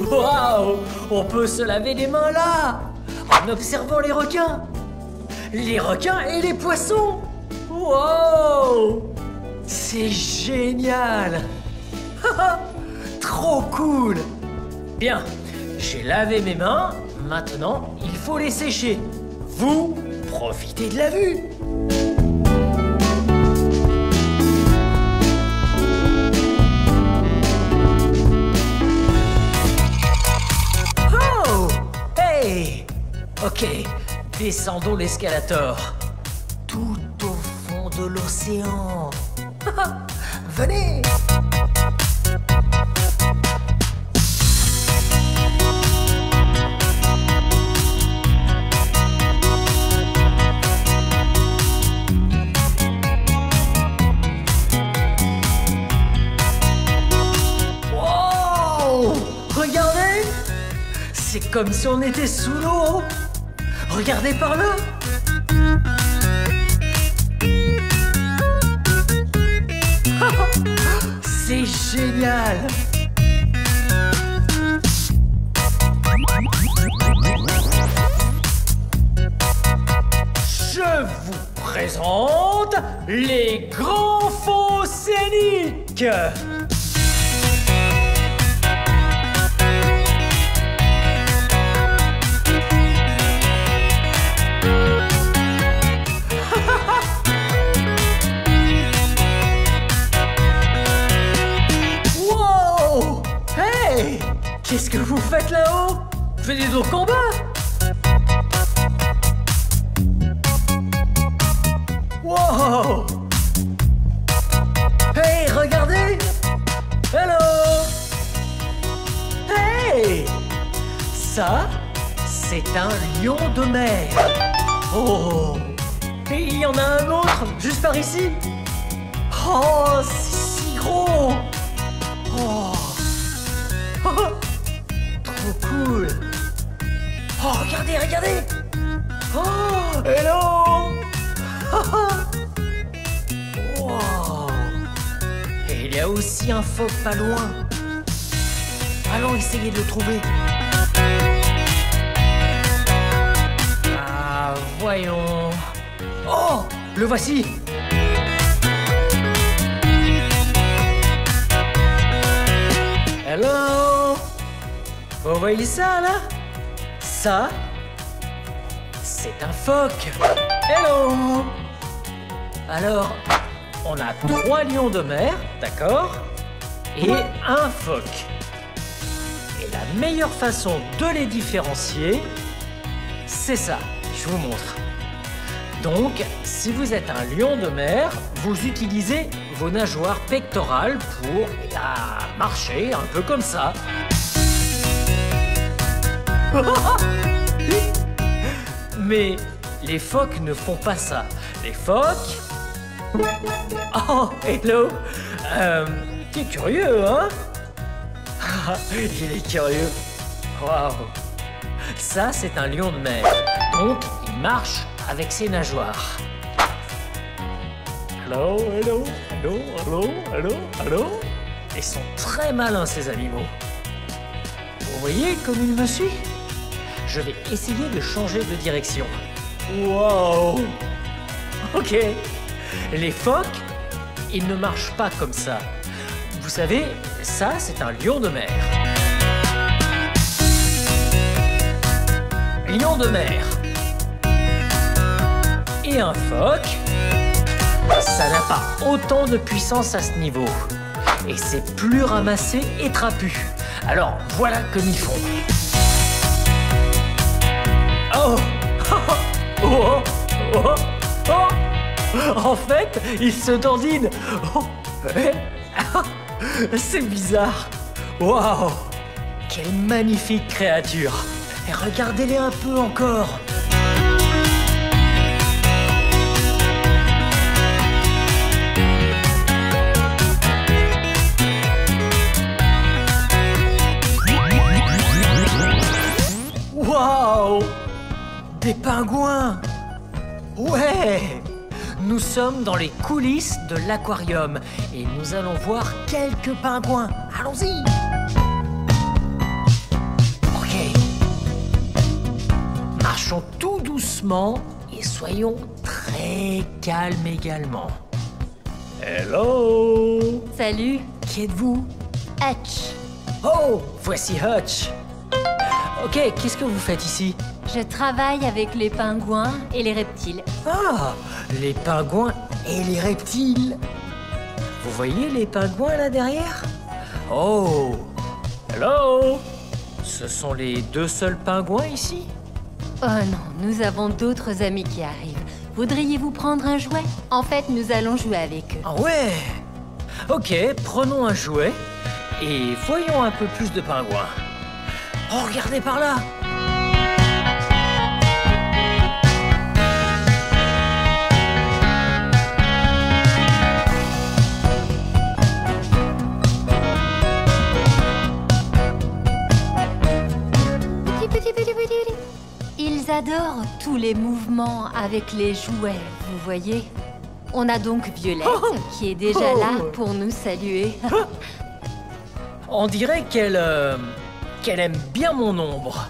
Waouh! On peut se laver les mains là, en observant les requins. Les requins et les poissons. Wow! C'est génial. Trop cool. Bien, j'ai lavé mes mains. Maintenant, il faut les sécher. Vous, profitez de la vue. Oh! Hey! Ok, descendons l'escalator. Tout au fond de l'océan. Venez! Wow! Regardez! C'est comme si on était sous l'eau. Regardez par là. C'est génial. Je vous présente les grands fonds scéniques. Wow! Hey! Qu'est-ce que vous faites là-haut? Venez donc en bas! Wow! Hey, regardez! Hello! Hey! Ça, c'est un lion de mer. Oh! Et il y en a un autre, juste par ici. Oh, c'est si gros! Oh! Trop cool! Oh, regardez, regardez! Oh! Hello! Wow! Et il y a aussi un phoque pas loin. Allons essayer de le trouver. Ah, voyons. Oh! Le voici! Hello! Vous voyez ça là? Ça, c'est un phoque. Hello! Alors, on a 3 lions de mer, d'accord? Et un phoque. Et la meilleure façon de les différencier, c'est ça. Je vous montre. Donc, si vous êtes un lion de mer, vous utilisez vos nageoires pectorales pour marcher un peu comme ça. Mais les phoques ne font pas ça. Les phoques... Oh, hello! T'es curieux, hein? Il est curieux. Waouh! Ça, c'est un lion de mer. Donc, il marche avec ses nageoires. Hello, hello, hello, hello, hello, hello. Ils sont très malins, ces animaux. Vous voyez comme il me suit? Je vais essayer de changer de direction. Wow! Ok. Les phoques, ils ne marchent pas comme ça. Vous savez, ça, c'est un lion de mer. Lion de mer. Et un phoque, ça n'a pas autant de puissance à ce niveau. Et c'est plus ramassé et trapu. Alors, voilà comme ils font. Oh! Oh! Oh! Oh! En fait, ils se dandinent. Oh. C'est bizarre. Waouh! Quelle magnifique créature. Et regardez-les un peu encore. Waouh! Des pingouins! Ouais! Nous sommes dans les coulisses de l'aquarium et nous allons voir quelques pingouins. Allons-y! Marchons tout doucement et soyons très calmes également. Hello! Salut, Qui êtes-vous? Hutch. Oh, voici Hutch. Ok, qu'est-ce que vous faites ici? Je travaille avec les pingouins et les reptiles. Ah, les pingouins et les reptiles. Vous voyez les pingouins là derrière? Oh, hello! Ce sont les deux seuls pingouins ici? Oh non, nous avons d'autres amis qui arrivent. Voudriez-vous prendre un jouet? En fait, nous allons jouer avec eux. Ah ouais! Ok, prenons un jouet et voyons un peu plus de pingouins. Oh, regardez par là! Ils adorent tous les mouvements avec les jouets, vous voyez. On a donc Violette qui est déjà là pour nous saluer. On dirait qu'elle aime bien mon ombre.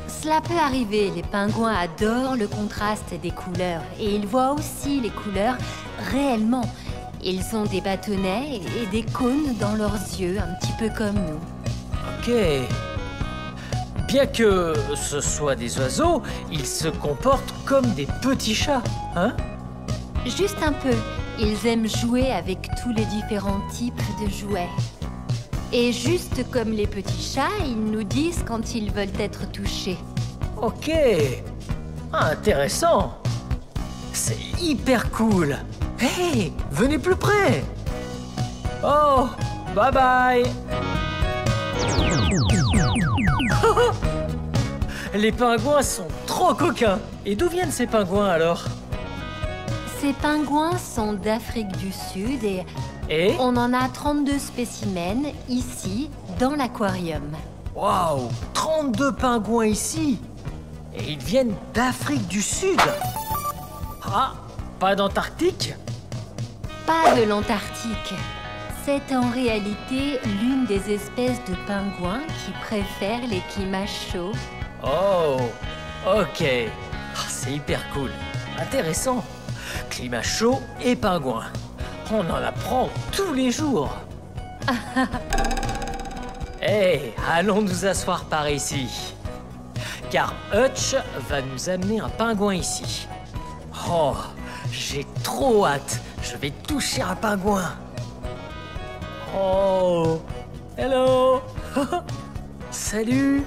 Cela peut arriver, les pingouins adorent le contraste des couleurs et ils voient aussi les couleurs réellement. Ils ont des bâtonnets et des cônes dans leurs yeux, un petit peu comme nous. Ok. Bien que ce soit des oiseaux, ils se comportent comme des petits chats, hein? Juste un peu, ils aiment jouer avec tous les différents types de jouets. Et juste comme les petits chats, ils nous disent quand ils veulent être touchés. Ok. Intéressant. C'est hyper cool. Hey, venez plus près. Oh, bye bye. Les pingouins sont trop coquins. Et d'où viennent ces pingouins alors? Ces pingouins sont d'Afrique du Sud et Et on en a 32 spécimens ici, dans l'aquarium. waouh, 32 pingouins ici. Et ils viennent d'Afrique du Sud. Ah, pas d'Antarctique? Pas de l'Antarctique. C'est en réalité l'une des espèces de pingouins qui préfèrent les climats chauds. Oh, ok. Ah, c'est hyper cool. Intéressant. Climat chaud et pingouins. On en apprend tous les jours. Hey, allons nous asseoir par ici. Car Hutch va nous amener un pingouin ici. Oh, j'ai trop hâte. Je vais toucher un pingouin. Oh, hello. Salut.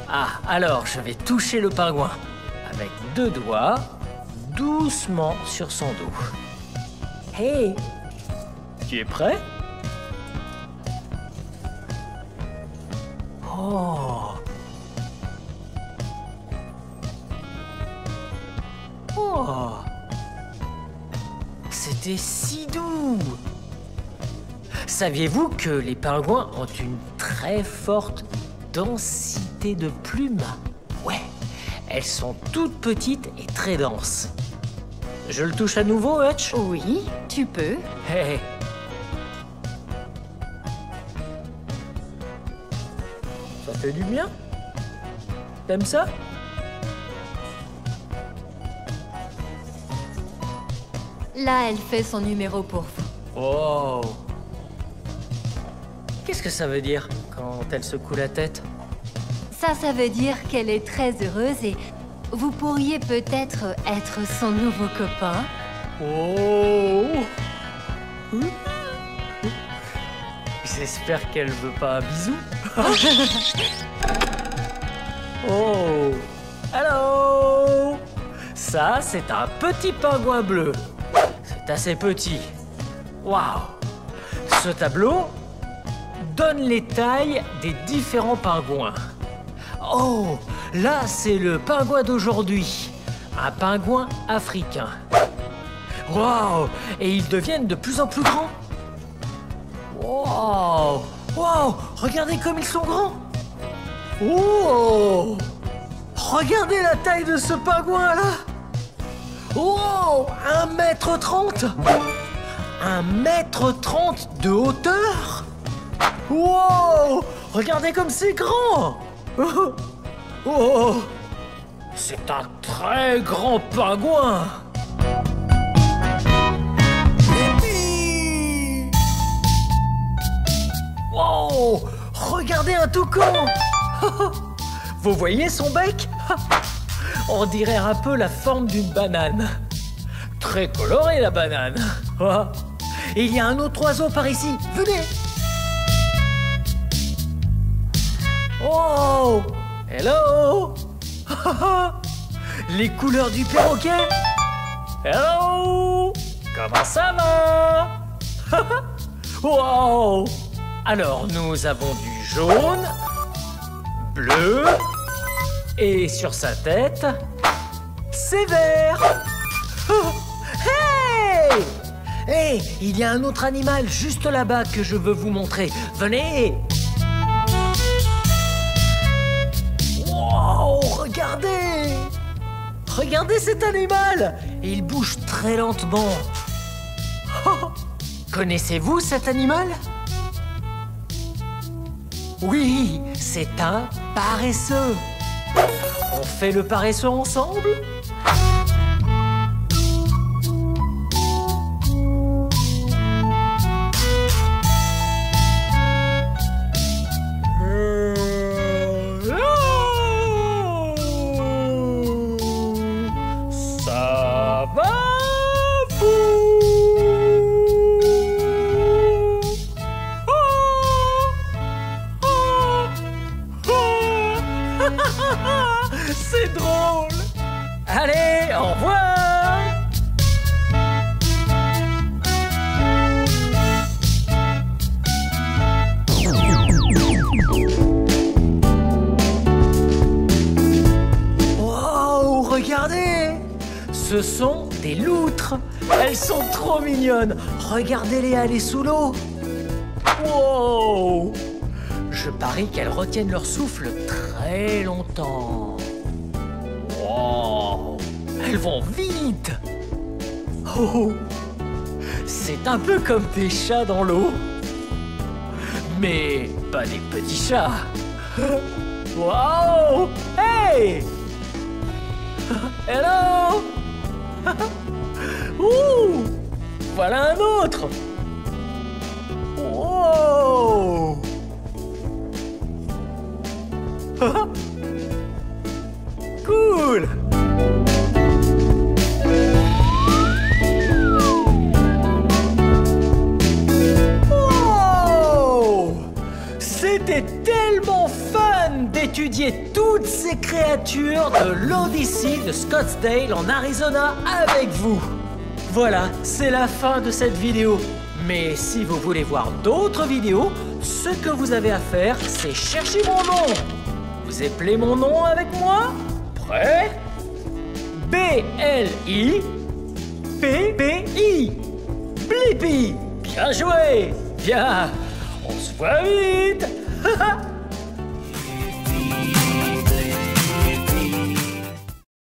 Ah, alors je vais toucher le pingouin avec 2 doigts, doucement sur son dos. Hey, tu es prêt? Oh. Oh. C'était si doux. Saviez-vous que les pingouins ont une très forte densité de plumes? Ouais, elles sont toutes petites et très denses. Je le touche à nouveau, Hutch? Oui, tu peux. Hey. Ça fait du bien? T'aimes ça? Là, elle fait son numéro pour vous. Oh. Qu'est-ce que ça veut dire quand elle secoue la tête? Ça veut dire qu'elle est très heureuse et vous pourriez peut-être être son nouveau copain. Oh. J'espère qu'elle veut pas un bisou. Oh. Hello. Ça, c'est un petit pingouin bleu. C'est assez petit. Waouh. Ce tableau donne les tailles des différents pingouins. Oh, là, c'est le pingouin d'aujourd'hui. Un pingouin africain. Waouh! Et ils deviennent de plus en plus grands. Waouh! Waouh! Regardez comme ils sont grands. Oh! Regardez la taille de ce pingouin là. Oh! 1,30 m. 1,30 m de hauteur. Wow! Regardez comme c'est grand. Oh! C'est un très grand pingouin. Wow! Regardez un toucan. Vous voyez son bec? On dirait un peu la forme d'une banane. Très colorée la banane. Et il y a un autre oiseau par ici. Venez. Oh! Hello! Les couleurs du perroquet. Hello! Comment ça va? Wow! Alors, nous avons du jaune, bleu, et sur sa tête, c'est vert. Hey! Hey! Il y a un autre animal juste là-bas que je veux vous montrer. Venez! Wow! Regardez! Regardez cet animal! Il bouge très lentement. Connaissez-vous cet animal? Oui, c'est un paresseux. On fait le paresseux ensemble? Ça va vous? C'est drôle. Allez, au revoir. Wow, regardez. Ce sont des loutres. Elles sont trop mignonnes. Regardez-les aller sous l'eau. Wow. Je parie qu'elles retiennent leur souffle très longtemps. Wow. Elles vont vite. Oh. C'est un peu comme des chats dans l'eau. Mais pas des petits chats. Wow. Hey. Hello. Ouh. Voilà un autre. Wow. Cool. Wow. C'était tellement fun d'étudier toutes ces créatures de l'Odyssey de Scottsdale en Arizona avec vous. Voilà, c'est la fin de cette vidéo. Mais si vous voulez voir d'autres vidéos, ce que vous avez à faire, c'est chercher mon nom. Vous appelez mon nom avec moi? Prêt? B-L-I-P-P-I. Blippi. Bien joué. Bien. On se voit vite.